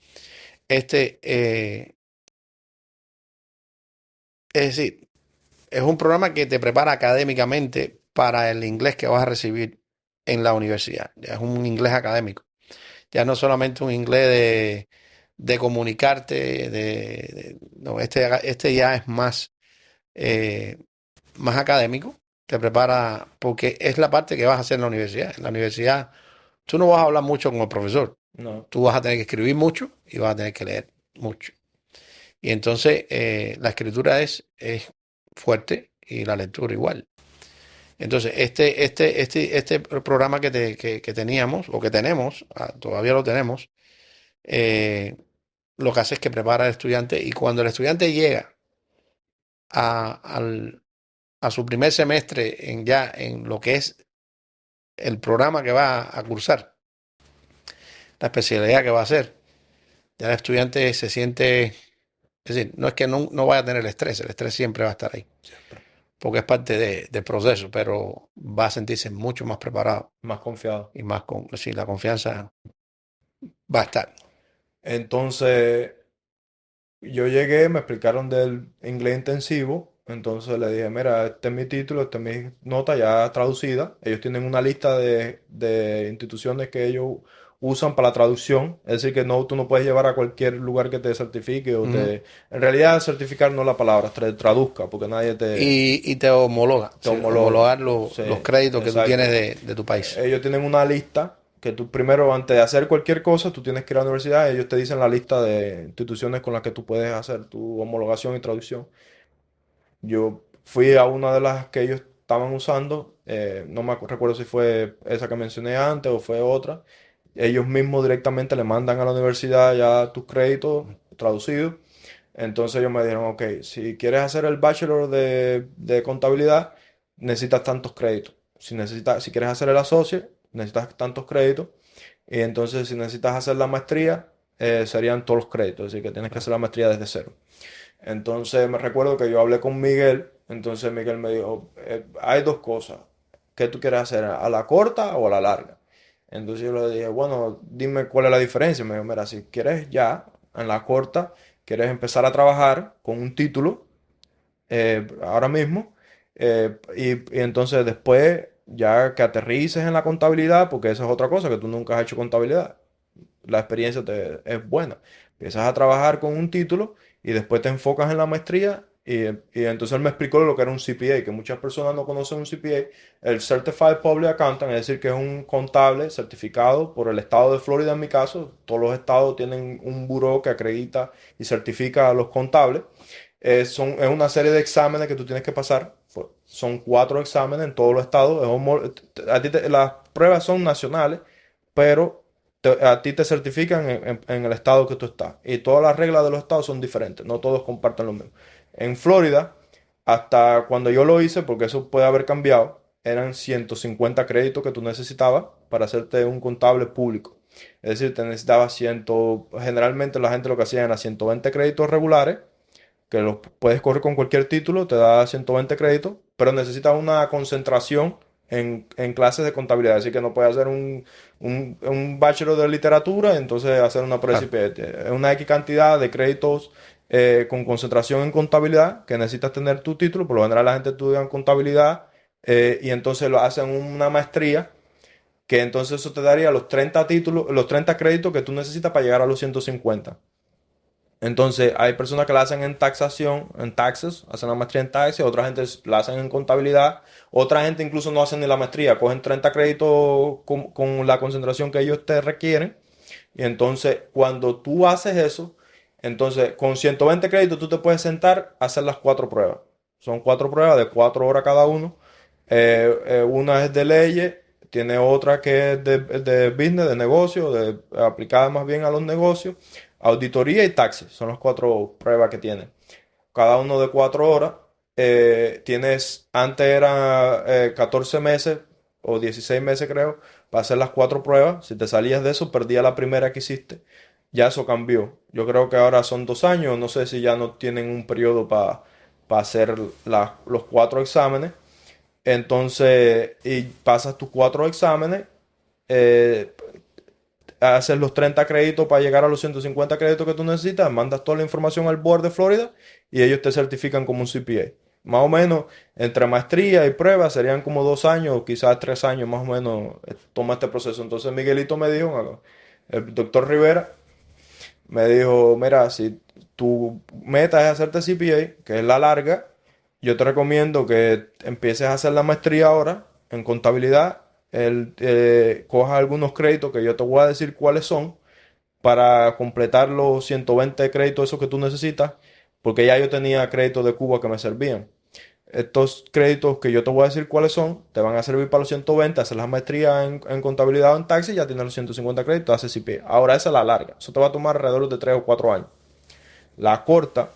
S2: este, es decir, es un programa que te prepara académicamente para el inglés que vas a recibir en la universidad. Ya es un inglés académico. Ya no solamente un inglés de comunicarte, no, este ya es más, eh, más académico. Te prepara, porque es la parte que vas a hacer en la universidad. En la universidad tú no vas a hablar mucho con el profesor.
S1: no.
S2: Tú vas a tener que escribir mucho y vas a tener que leer mucho. Y entonces la escritura es fuerte y la lectura igual. Entonces, este programa que teníamos, o que tenemos, todavía lo tenemos, eh, lo que hace es que prepara al estudiante y cuando el estudiante llega a, al- a su primer semestre ya en lo que es el programa que va a cursar, la especialidad que va a hacer, ya el estudiante se siente, es decir, no es que no vaya a tener el estrés siempre va a estar ahí,
S1: Siempre.
S2: porque es parte del proceso, pero va a sentirse mucho más preparado
S1: Más confiado.
S2: y más con, sí, la confianza va a estar.
S1: Entonces, yo llegué, me explicaron del inglés intensivo, entonces le dije, mira, este es mi título, esta es mi nota ya traducida. Ellos tienen una lista de instituciones que ellos usan para la traducción, es decir, que no, tú no puedes llevar a cualquier lugar que te certifique o
S2: Ujú.
S1: te... En realidad, certificar no es la palabra, te traduzca, porque nadie
S2: Y te homologa,
S1: te
S2: sí,
S1: homologa.
S2: homologar
S1: Sí,
S2: los créditos que tú tienes
S1: exacto.
S2: de tu país.
S1: Ellos tienen una lista que tú primero, antes de hacer cualquier cosa, tú tienes que ir a la universidad. Ellos te dicen la lista de instituciones con las que tú puedes hacer tu homologación y traducción. Yo fui a una de las que ellos estaban usando. No me recuerdo si fue esa que mencioné antes o fue otra. Ellos mismos directamente le mandan a la universidad ya tus créditos traducidos. Entonces ellos me dijeron, ok, si quieres hacer el bachelor de contabilidad, necesitas tantos créditos. Si quieres hacer el associate, necesitas tantos créditos. Y entonces si necesitas hacer la maestría, serían todos los créditos. Es decir, que tienes que hacer la maestría desde cero. Entonces me recuerdo que yo hablé con Miguel. Entonces Miguel me dijo, hay dos cosas. ¿qué tú quieres hacer? ¿A la corta o a la larga? Entonces yo le dije, bueno, dime cuál es la diferencia. Me dijo, mira, si quieres ya, en la corta, quieres empezar a trabajar con un título ahora mismo, y entonces después, ya que aterrices en la contabilidad, porque esa es otra cosa, que tú nunca has hecho contabilidad, la experiencia es buena. Empiezas a trabajar con un título y después te enfocas en la maestría. Y entonces él me explicó lo que era un CPA, que muchas personas no conocen un CPA, el Certified Public Accountant, es decir, que es un contable certificado por el estado de Florida en mi caso. Todos los estados tienen un buró que acredita y certifica a los contables. Es una serie de exámenes que tú tienes que pasar. Son 4 exámenes en todos los estados. Las pruebas son nacionales, pero a ti te certifican en el estado que tú estás. Y todas las reglas de los estados son diferentes. No todos comparten lo mismo. En Florida, hasta cuando yo lo hice, porque eso puede haber cambiado, eran 150 créditos que tú necesitabas para hacerte un contable público. Es decir, te necesitabas generalmente la gente lo que hacía era 120 créditos regulares, que los puedes correr con cualquier título, te da 120 créditos, pero necesitas una concentración en clases de contabilidad. Así que no puedes hacer un bachelor de literatura y entonces hacer una
S2: Claro.
S1: Es una X cantidad de créditos con concentración en contabilidad que necesitas tener tu título. Por lo general la gente estudia en contabilidad, y entonces lo hacen una maestría, que entonces eso te daría los 30 títulos, los 30 créditos que tú necesitas para llegar a los 150. Entonces, hay personas que la hacen en taxación, en taxes, hacen la maestría en taxes, otra gente la hacen en contabilidad, otra gente incluso no hacen ni la maestría, cogen 30 créditos con la concentración que ellos te requieren. Y entonces, cuando tú haces eso, entonces con 120 créditos tú te puedes sentar a hacer las 4 pruebas. Son 4 pruebas de 4 horas cada uno. Una es de leyes, tiene otra que es de business, de negocio, aplicada más bien a los negocios, auditoría y taxes. Son las 4 pruebas que tiene. Cada uno de 4 horas. Antes era 14 meses o 16 meses creo, para hacer las 4 pruebas. Si te salías de eso, perdías la primera que hiciste. Ya eso cambió. Yo creo que ahora son 2 años. No sé si ya no tienen un periodo para hacer los 4 exámenes. Entonces, y pasas tus 4 exámenes, eh, haces los 30 créditos para llegar a los 150 créditos que tú necesitas, mandas toda la información al board de Florida y ellos te certifican como un CPA. Más o menos, entre maestría y pruebas serían como 2 años o quizás 3 años más o menos, toma este proceso. Entonces Miguelito me dijo, el doctor Rivera, me dijo, mira, si tu meta es hacerte CPA, que es la larga, yo te recomiendo que empieces a hacer la maestría ahora en contabilidad. Cojas algunos créditos que yo te voy a decir cuáles son para completar los 120 créditos esos que tú necesitas, porque ya yo tenía créditos de Cuba que me servían. Estos créditos que yo te voy a decir cuáles son, te van a servir para los 120, hacer la maestría en contabilidad o en taxi, ya tienes los 150 créditos, haces CPA. Ahora esa es la larga, eso te va a tomar alrededor de 3 o 4 años. La corta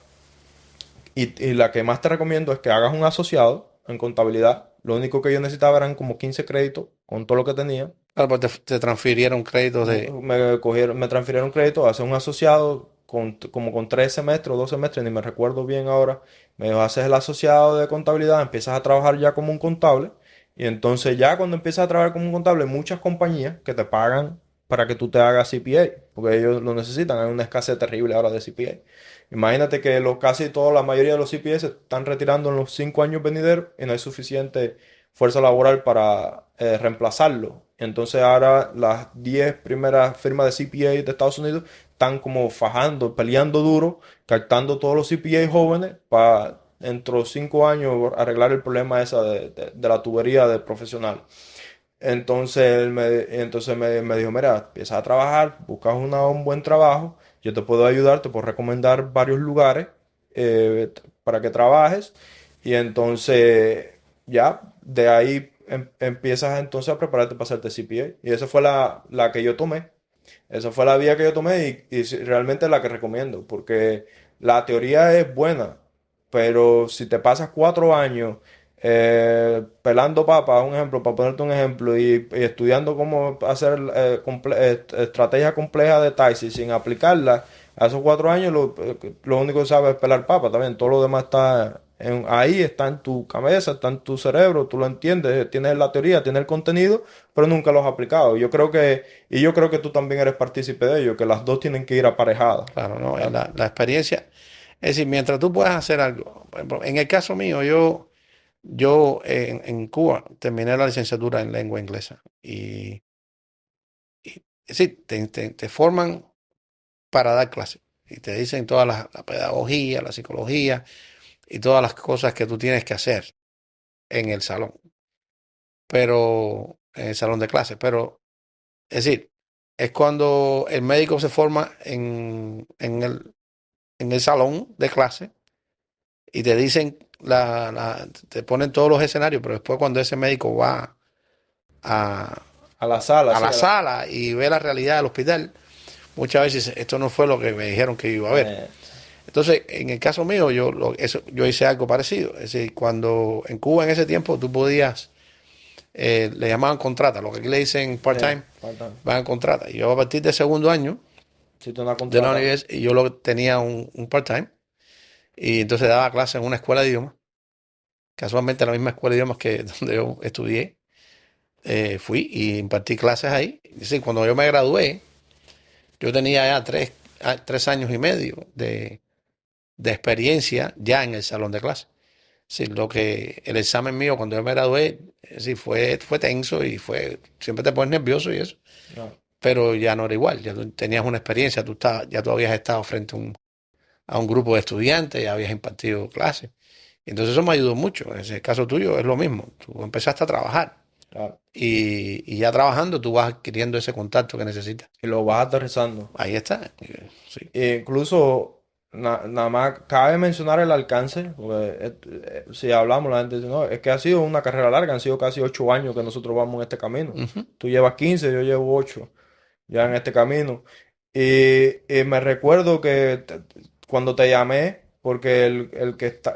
S1: y la que más te recomiendo es que hagas un asociado en contabilidad. Lo único que yo necesitaba eran como 15 créditos con todo lo que tenía.
S2: Claro, pues te transfirieron créditos de...
S1: Me transfirieron crédito a hacer un asociado como con 3 semestres o 2 semestres, ni me recuerdo bien ahora. Me dijo, haces el asociado de contabilidad, empiezas a trabajar ya como un contable. Y entonces ya cuando empiezas a trabajar como un contable, hay muchas compañías que te pagan para que tú te hagas CPA, porque ellos lo necesitan. Hay una escasez terrible ahora de CPA. Imagínate que casi toda la mayoría de los CPA se están retirando en los 5 años venideros y no hay suficiente fuerza laboral para reemplazarlo. Entonces ahora las 10 primeras firmas de CPA de Estados Unidos están como fajando, peleando duro, captando todos los CPA jóvenes para dentro de 5 años arreglar el problema esa de la tubería de profesional. Entonces me dijo, mira, empieza a trabajar, buscas un buen trabajo, yo te puedo ayudar, te puedo recomendar varios lugares para que trabajes. Y entonces ya de ahí empiezas entonces a prepararte para hacerte CPA. Y esa fue la que yo tomé. Esa fue la vía que yo tomé y realmente es la que recomiendo, porque la teoría es buena, pero si te pasas 4 años pelando papas, un ejemplo, para ponerte un ejemplo, y estudiando cómo hacer estrategias complejas de taxi sin aplicarla, a esos 4 años lo único que sabes es pelar papas, también todo lo demás está Ahí está en tu cabeza, está en tu cerebro, tú lo entiendes, tienes la teoría, tienes el contenido, pero nunca lo has aplicado. Yo creo que tú también eres partícipe de ello, que las dos tienen que ir aparejadas.
S2: Claro, ¿no?
S1: ¿Verdad?
S2: La experiencia, es decir, mientras tú puedas hacer algo, por ejemplo, en el caso mío, yo en Cuba terminé la licenciatura en lengua inglesa es decir, te forman para dar clases y te dicen toda la pedagogía, la psicología y todas las cosas que tú tienes que hacer en el salón, pero en el salón de clases, pero es decir, es cuando el médico se forma en el salón de clase y te dicen, te ponen todos los escenarios, pero después cuando ese médico va a,
S1: A la sala,
S2: a
S1: sí.
S2: la sala y ve la realidad del hospital, muchas veces esto no fue lo que me dijeron que iba a ver.
S1: Eh,
S2: Entonces, en el caso mío, yo hice algo parecido. Es decir, cuando en Cuba en ese tiempo tú podías, le llamaban contrata, lo que aquí le dicen part-time,
S1: faltan.
S2: van a contrata. Y yo a partir del segundo año
S1: Si tú no
S2: de la
S1: contratas.
S2: universidad, yo tenía un part-time y entonces daba clases en una escuela de idiomas, casualmente la misma escuela de idiomas que donde yo estudié. Fui y impartí clases ahí. Es decir, cuando yo me gradué, yo tenía ya 3 años y medio de experiencia ya en el salón de clases. Sí, el examen mío cuando yo me gradué, sí, fue tenso y siempre te pones nervioso y eso,
S1: No,
S2: pero ya no era igual, ya tú tenías una experiencia, ya tú habías estado frente a un grupo de estudiantes, ya habías impartido clases. Y entonces eso me ayudó mucho. En ese caso tuyo es lo mismo, tú empezaste a trabajar
S1: claro.
S2: y ya trabajando tú vas adquiriendo ese contacto que necesitas.
S1: Y lo vas aterrizando.
S2: Ahí está. Sí.
S1: E incluso, nada más cabe mencionar el alcance, porque si hablamos, la gente dice, no, es que ha sido una carrera larga, han sido casi 8 años que nosotros vamos en este camino.
S2: Ujú,
S1: Tú llevas 15, yo llevo 8 ya en este camino. Y me recuerdo que cuando te llamé, porque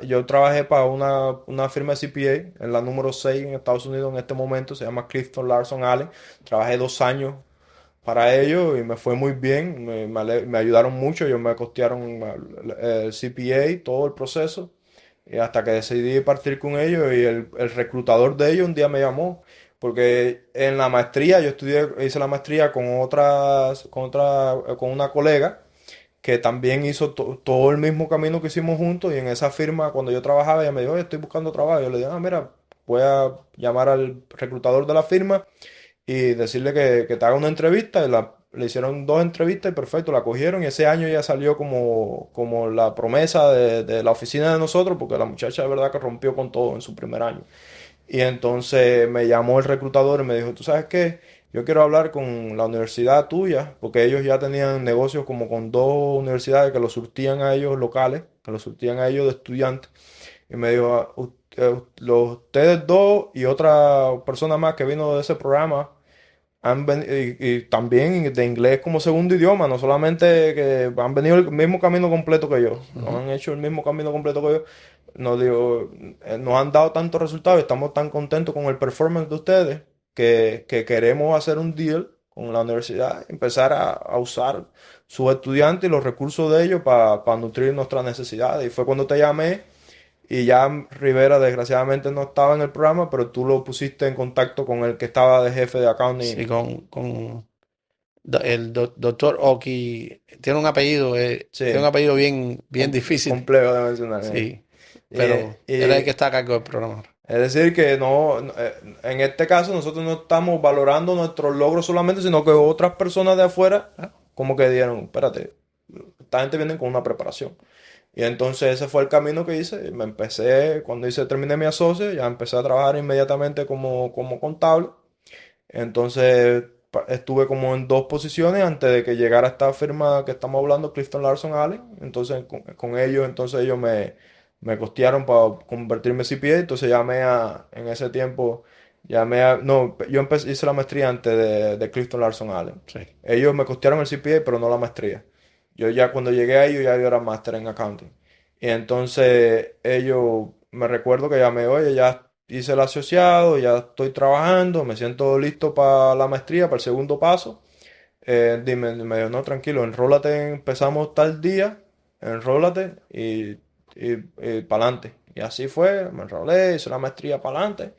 S1: yo trabajé para una firma de CPA en la número 6 en Estados Unidos en este momento, se llama Clifton Larson Allen. Trabajé 2 años para ello y me fue muy bien, me ayudaron mucho, ellos me costearon el CPA, todo el proceso, y hasta que decidí partir con ellos y el reclutador de ellos un día me llamó, porque en la maestría, hice la maestría con una colega que también hizo todo el mismo camino que hicimos juntos y en esa firma cuando yo trabajaba ella me dijo, oye, estoy buscando trabajo, yo le dije, mira, voy a llamar al reclutador de la firma y decirle que te haga una entrevista. Le hicieron 2 entrevistas y perfecto, la cogieron y ese año ya salió como la promesa de la oficina de nosotros, porque la muchacha de verdad que rompió con todo en su primer año. Y entonces me llamó el reclutador y me dijo, ¿tú sabes qué? Yo quiero hablar con la universidad tuya, porque ellos ya tenían negocios como con 2 universidades que los surtían a ellos locales, que los surtían a ellos de estudiantes. Y me dijo, ustedes dos y otra persona más que vino de ese programa y también de inglés como segundo idioma, no solamente que han venido el mismo camino completo que yo, no
S2: ujú.
S1: han hecho el mismo camino completo que yo, nos han dado tantos resultados, estamos tan contentos con el performance de ustedes que queremos hacer un deal con la universidad, empezar a usar sus estudiantes y los recursos de ellos para nutrir nuestras necesidades. Y fue cuando te llamé y ya Rivera desgraciadamente no estaba en el programa, pero tú lo pusiste en contacto con el que estaba de jefe de
S2: Sí,
S1: accounting.
S2: doctor Oki tiene un
S1: Sí,
S2: apellido bien, bien difícil.
S1: complejo de mencionar.
S2: Sí, pero él es el que
S1: Y
S2: está a cargo del programa.
S1: es decir, que en este caso nosotros no estamos valorando nuestros logros solamente, sino que otras personas de afuera
S2: Ah,
S1: como que dijeron, espérate, esta gente viene con una preparación. Y entonces ese fue el camino que hice. Cuando terminé mi asocio, ya empecé a trabajar inmediatamente como contable. Entonces estuve como en 2 posiciones antes de que llegara esta firma que estamos hablando, Clifton Larson Allen. Entonces con ellos, entonces ellos me costearon para convertirme en CPA. Entonces en ese tiempo, no, yo hice la maestría antes de Clifton Larson Allen.
S2: sí.
S1: Ellos me costearon el CPA, pero no la maestría. Yo ya cuando llegué a ellos, ya yo era máster en accounting. Y entonces ellos, me recuerdo que llamé, oye, ya hice el asociado, ya estoy trabajando, me siento listo para la maestría, para el segundo paso. Me dijo, no, tranquilo, enrólate, empezamos tal día, enrólate y para adelante. Y así fue, me enrolé, hice la maestría para adelante.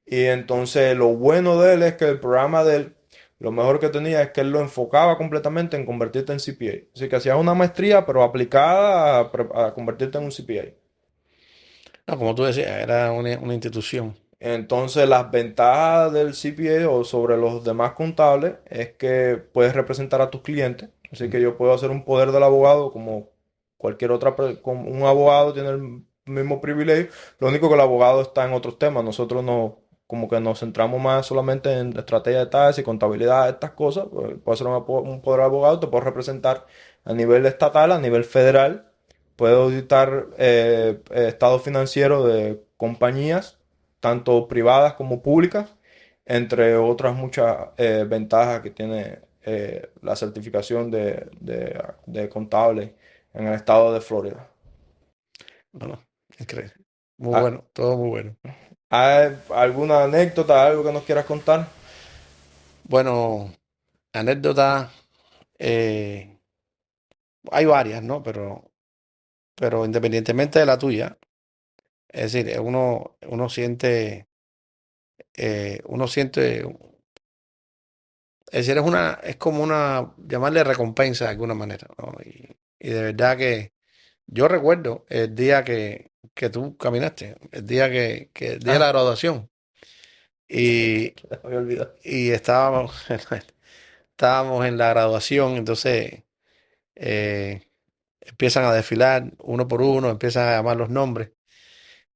S1: Y entonces lo bueno de él es que el programa de él, lo mejor que tenía es que él lo enfocaba completamente en convertirte en CPA. Así que hacías una maestría, pero aplicada a convertirte en un CPA.
S2: No, como tú decías, era una institución.
S1: Entonces, las ventajas del CPA o sobre los demás contables es que puedes representar a tus clientes. Así que yo puedo hacer un poder del abogado como cualquier otra, como un abogado tiene el mismo privilegio. Lo único que el abogado está en otros temas. Nosotros no, como que nos centramos más solamente en estrategia de tasas y contabilidad, estas cosas. Pues, puedo hacer un poder del abogado, te puedo representar a nivel estatal, a nivel federal. Puedo auditar estado financiero de compañías tanto privadas como públicas, entre otras muchas ventajas que tiene la certificación de contable en el estado de Florida.
S2: No, no, increíble. Muy
S1: ¿Hay
S2: bueno, todo muy bueno.
S1: hay alguna anécdota, algo que nos quieras contar?
S2: Bueno, anécdotas, hay varias, ¿no? Pero independientemente de la tuya, es decir, uno siente, es decir, es como una, llamarle recompensa de alguna manera, ¿no? Y de verdad que yo recuerdo el día que tú caminaste, el día de la
S1: Ah,
S2: graduación, y,
S1: se me había olvidado.
S2: y estábamos en la graduación, entonces eh, empiezan a desfilar uno por uno, empiezan a llamar los nombres,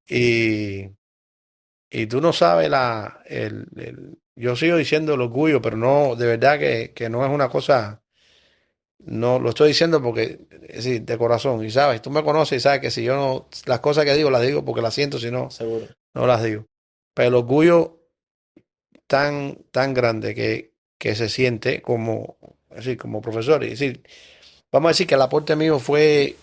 S2: y, y tú no sabes yo sigo diciendo el orgullo, pero no, de verdad que no es una cosa. No lo estoy diciendo porque, es decir, de corazón. Y sabes, tú me conoces y sabes que si yo no, las cosas que digo las digo porque las siento, si no,
S1: Seguro.
S2: no las digo. Pero el orgullo tan grande que se siente como, así, como profesor. Es decir, vamos a decir que el aporte mío fue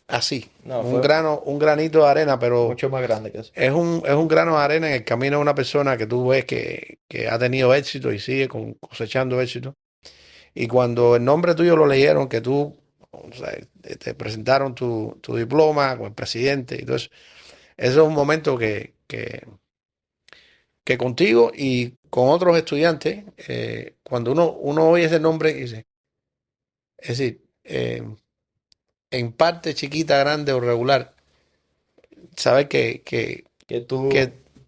S2: así,
S1: No, fue
S2: un granito de arena, pero
S1: mucho más grande que eso.
S2: es un grano de arena en el camino de una persona que tú ves que ha tenido éxito y sigue cosechando éxito. Y cuando el nombre tuyo lo leyeron, que tú, o sea, te presentaron tu diploma con el presidente, entonces, eso es un momento que contigo y con otros estudiantes, cuando uno oye ese nombre, dice, es decir, en parte chiquita, grande o regular, sabes
S1: Que
S2: que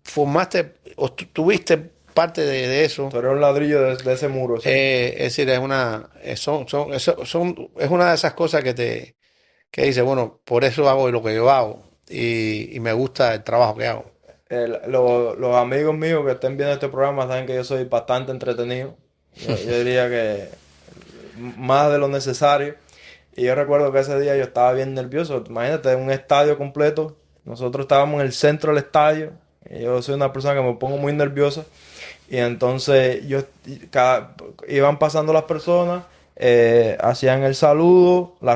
S2: formaste o tuviste parte de eso.
S1: tú eres un ladrillo de ese muro, sí.
S2: Es decir, es una de esas cosas que dice, bueno, por eso hago lo que yo hago y me gusta el trabajo que hago.
S1: Los amigos míos que estén viendo este programa saben que yo soy bastante entretenido. Yo diría que más de lo necesario. Y yo recuerdo que ese día yo estaba bien nervioso. Imagínate, un estadio completo. Nosotros estábamos en el centro del estadio. Y yo soy una persona que me pongo muy nerviosa. Y entonces iban pasando las personas, hacían el saludo, la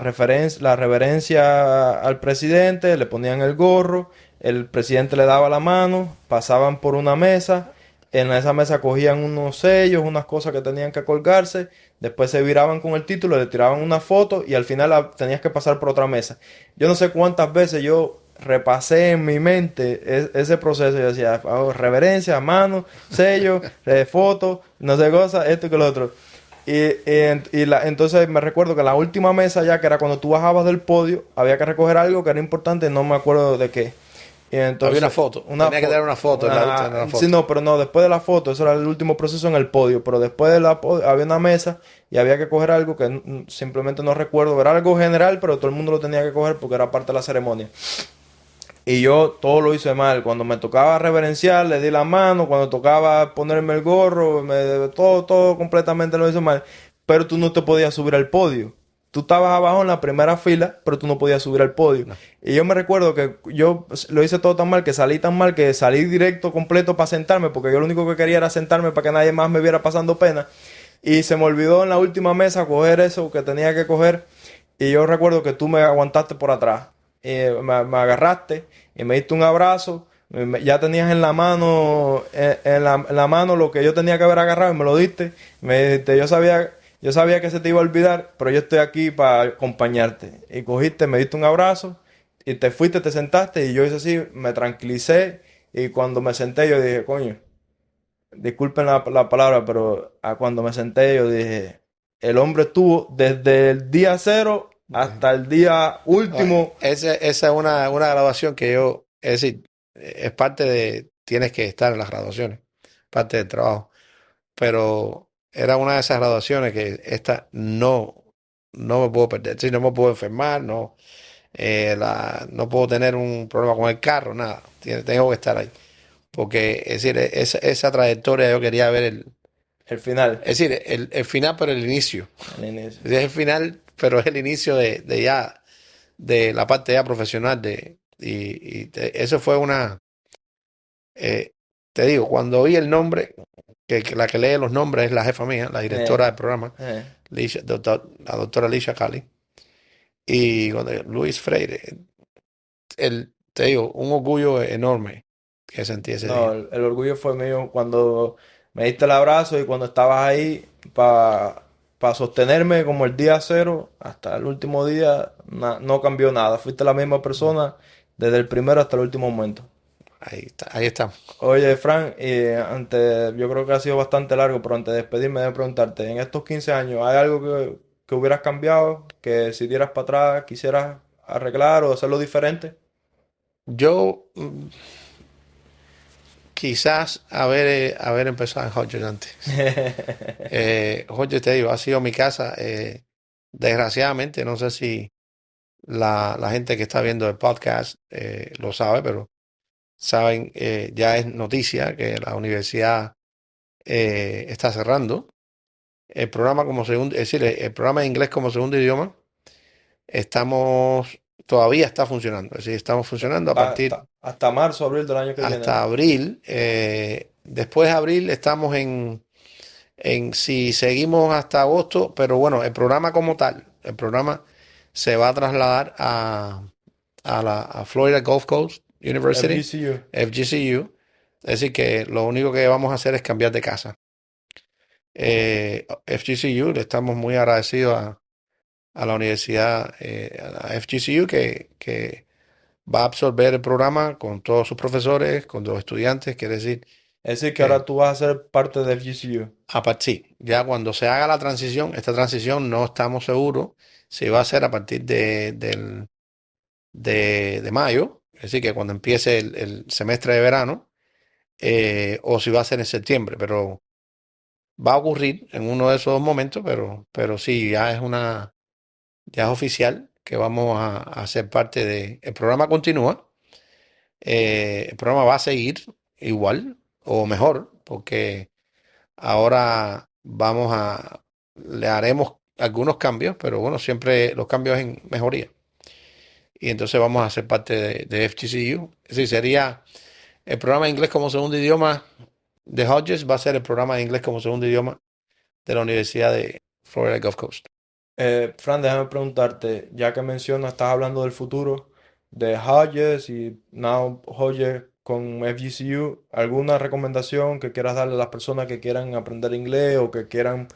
S1: reverencia al presidente, le ponían el gorro, el presidente le daba la mano, pasaban por una mesa, en esa mesa cogían unos sellos, unas cosas que tenían que colgarse, después se viraban con el título, le tiraban una foto y al final tenías que pasar por otra mesa. Yo no sé cuántas veces yo repasé en mi mente ese proceso y decía, "Oh, reverencia, mano, sello, foto, no sé cosa, esto y que lo otro. Entonces me recuerdo que la última mesa ya, que era cuando tú bajabas del podio, había que recoger algo que era importante, no me acuerdo de qué. Y
S2: Había una
S1: entonces,
S2: foto, tenía que dar una foto, en la última una
S1: sí,
S2: foto.
S1: no, pero no, después de la foto, eso era el último proceso en el podio, pero después de había una mesa y había que coger algo que simplemente no recuerdo, era algo general, pero todo el mundo lo tenía que coger porque era parte de la ceremonia. Y yo todo lo hice mal. Cuando me tocaba reverenciar, le di la mano. Cuando tocaba ponerme el gorro, todo completamente lo hice mal. Pero tú no te podías subir al podio. Tú estabas abajo en la primera fila, pero tú no podías subir al podio.
S2: No.
S1: Y yo me recuerdo que yo lo hice todo tan mal que salí directo completo para sentarme, porque yo lo único que quería era sentarme para que nadie más me viera pasando pena. Y se me olvidó en la última mesa coger eso que tenía que coger. Y yo recuerdo que tú me aguantaste por atrás. Me agarraste y me diste un abrazo. Ya tenías en la mano, en la mano lo que yo tenía que haber agarrado y me lo diste. Me dijiste, yo sabía que se te iba a olvidar, pero yo estoy aquí para acompañarte. Y cogiste, me diste un abrazo y te fuiste, te sentaste y yo hice así, me tranquilicé y cuando me senté yo dije, coño, disculpen la palabra, pero cuando me senté yo dije, el hombre estuvo desde el día cero hasta el día
S2: No,
S1: último.
S2: esa es una graduación que yo, es decir, es parte de, tienes que estar en las graduaciones, parte del trabajo, pero era una de esas graduaciones que esta no me puedo perder, sí, no me puedo enfermar, no puedo tener un problema con el carro, nada, tengo que estar ahí, porque es decir, esa trayectoria yo quería ver
S1: El final,
S2: es decir, el final, pero el inicio,
S1: el inicio.
S2: es el final, pero es el inicio de ya de la parte ya profesional eso fue te digo, cuando oí el nombre, que la que lee los nombres es la jefa mía, la directora
S1: Eh,
S2: del programa,
S1: eh.
S2: la doctora Alicia Cali, y Luis Freire, te digo, un orgullo enorme que sentí ese
S1: No,
S2: día.
S1: el orgullo fue mío cuando me diste el abrazo y cuando estabas ahí para sostenerme como el día cero hasta el último día, no cambió nada. Fuiste la misma persona desde el primero hasta el último momento.
S2: Ahí está.
S1: Oye, Frank, yo creo que ha sido bastante largo, pero antes de despedirme, de preguntarte, en estos 15 años, ¿hay algo que hubieras cambiado? Que si dieras para atrás, quisieras arreglar o hacerlo diferente?
S2: Yo quizás haber empezado en Hodges antes. Hodges, te digo, ha sido mi casa. Desgraciadamente, no sé si la gente que está viendo el podcast lo sabe, pero saben, ya es noticia que la universidad está cerrando. El programa como segundo, es decir, el programa de inglés como segundo idioma, estamos, todavía está funcionando. Es decir, estamos funcionando a partir
S1: Hasta marzo, abril del año que viene,
S2: hasta
S1: ¿no?
S2: abril. Después de abril estamos si seguimos hasta agosto, pero bueno, el programa como tal, el programa se va a trasladar a Florida Gulf Coast University,
S1: FGCU.
S2: FGCU. Es decir, que lo único que vamos a hacer es cambiar de casa. FGCU, le estamos muy agradecidos a la universidad, a la FGCU, que va a absorber el programa con todos sus profesores, con los estudiantes. Quiere decir
S1: Es decir, que
S2: que
S1: ahora tú vas a ser parte de FGCU.
S2: sí, ya cuando se haga la transición, esta transición no estamos seguros si va a ser a partir de mayo, es decir, que cuando empiece el semestre de verano, o si va a ser en septiembre, pero va a ocurrir en uno de esos dos momentos, pero sí, ya es oficial que vamos a ser parte el programa continúa, el programa va a seguir igual o mejor, porque ahora le haremos algunos cambios, pero bueno, siempre los cambios en mejoría. Y entonces vamos a ser parte de FGCU. Es decir, sería el programa de inglés como segundo idioma de Hodges, va a ser el programa de inglés como segundo idioma de la Universidad de Florida Gulf Coast.
S1: Fran, déjame preguntarte, ya que mencionas, estás hablando del futuro de Hodges y now Hodges con FGCU, ¿alguna recomendación que quieras darle a las personas que quieran aprender inglés o que quieran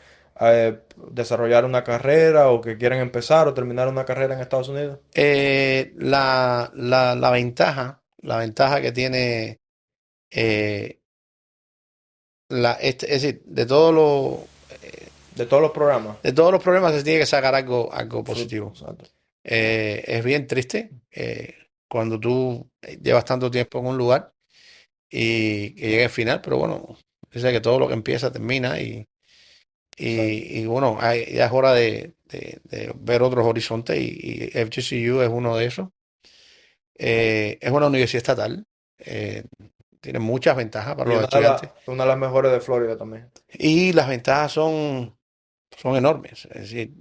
S1: desarrollar una carrera o que quieran empezar o terminar una carrera en Estados Unidos?
S2: La ventaja que tiene, eh, es decir,
S1: De todos los programas.
S2: de todos los problemas se tiene que sacar algo positivo.
S1: Exacto.
S2: Es bien triste cuando tú llevas tanto tiempo en un lugar y que llegue al final, pero bueno, es que todo lo que empieza termina
S1: Exacto.
S2: y bueno, ya es hora de ver otros horizontes y FGCU es uno de esos. Es una universidad estatal, tiene muchas ventajas para
S1: Y
S2: los estudiantes
S1: una de las mejores de Florida también.
S2: y las ventajas son enormes. Es decir,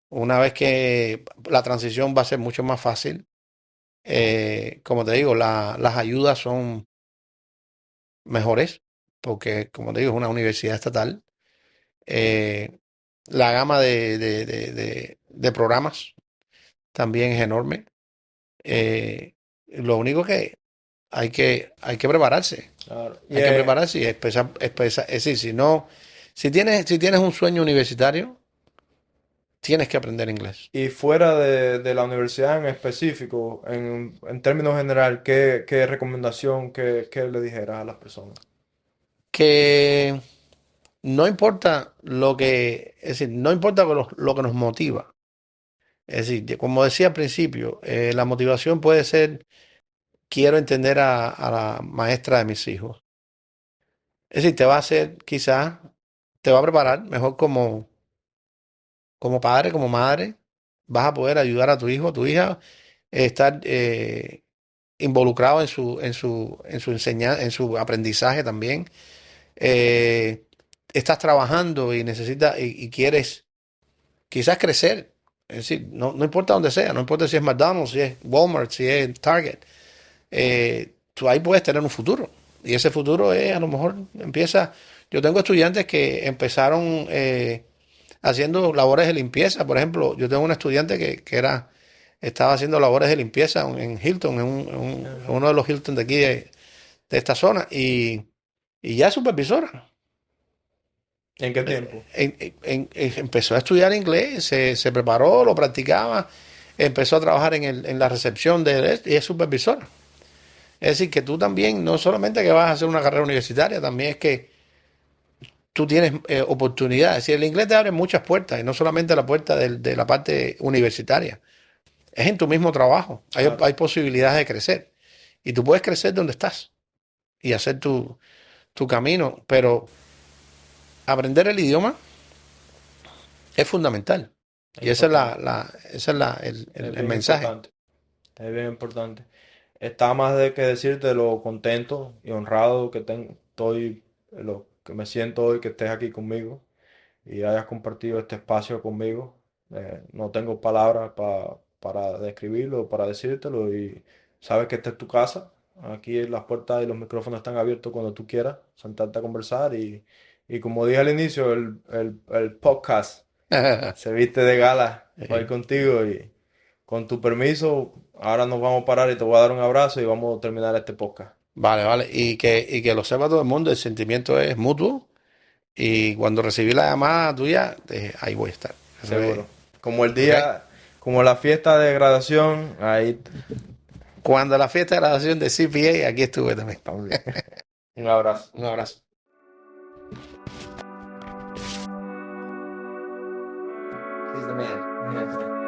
S2: una vez que la transición va a ser mucho más fácil, como te digo, las ayudas son mejores, porque como te digo, es una universidad estatal. Eh, la gama de programas también es enorme. Lo único que hay que prepararse.
S1: Claro. Y,
S2: Hay que prepararse y es decir, si tienes un sueño universitario, tienes que aprender inglés.
S1: Y fuera de la universidad en específico, en términos general, ¿qué recomendación, qué le dijeras a las personas?
S2: Que no importa lo que, es decir, no importa lo que nos motiva. Es decir, como decía al principio, la motivación puede ser, quiero entender a la maestra de mis hijos. Es decir, te va a hacer, quizás, te va a preparar mejor como padre, como madre. Vas a poder ayudar a tu hijo, a tu hija, estar involucrado en su enseñanza, en su aprendizaje también. Eh, estás trabajando y necesitas y quieres quizás crecer. Es decir, no importa dónde sea, no importa si es McDonald's, si es Walmart, si es Target, tú ahí puedes tener un futuro. Y ese futuro es, a lo mejor empieza. Yo tengo estudiantes que empezaron haciendo labores de limpieza. Por ejemplo, yo tengo un estudiante estaba haciendo labores de limpieza en Hilton, en
S1: Ajá.
S2: uno de los Hilton de aquí de esta zona, y ya es supervisora.
S1: ¿En qué tiempo?
S2: Empezó a estudiar inglés, se preparó, lo practicaba, empezó a trabajar en la recepción y es supervisora. Es decir, que tú también, no solamente que vas a hacer una carrera universitaria, también es que tú tienes oportunidades. Es decir, el inglés te abre muchas puertas, y no solamente la puerta de la parte universitaria, es en tu mismo trabajo.
S1: Claro.
S2: Hay posibilidades de crecer. Y tú puedes crecer donde estás y hacer tu camino, pero aprender el idioma es fundamental.
S1: Es
S2: Y ese es,
S1: importante.
S2: ese es
S1: Es
S2: el
S1: bien
S2: mensaje.
S1: importante. Es bien importante. Está más de que decirte lo contento y honrado que estoy, lo que me siento hoy que estés aquí conmigo y hayas compartido este espacio conmigo. No tengo palabras para describirlo, para decírtelo y sabes que esta es tu casa. Aquí las puertas y los micrófonos están abiertos cuando tú quieras sentarte a conversar y como dije al inicio, el podcast se viste de gala hoy
S2: Sí.
S1: contigo y con tu permiso, ahora nos vamos a parar y te voy a dar un abrazo y vamos a terminar este podcast.
S2: Vale, vale. Y que lo sepa todo el mundo, el sentimiento es mutuo. Y cuando recibí la llamada tuya, ahí voy a estar. Eso es,
S1: Seguro. Como el
S2: ¿ok?
S1: día, como la fiesta de graduación, ahí
S2: Cuando la fiesta de graduación de CPA, aquí estuve también.
S1: también. Un abrazo.
S2: Un abrazo. He's the man. Yeah.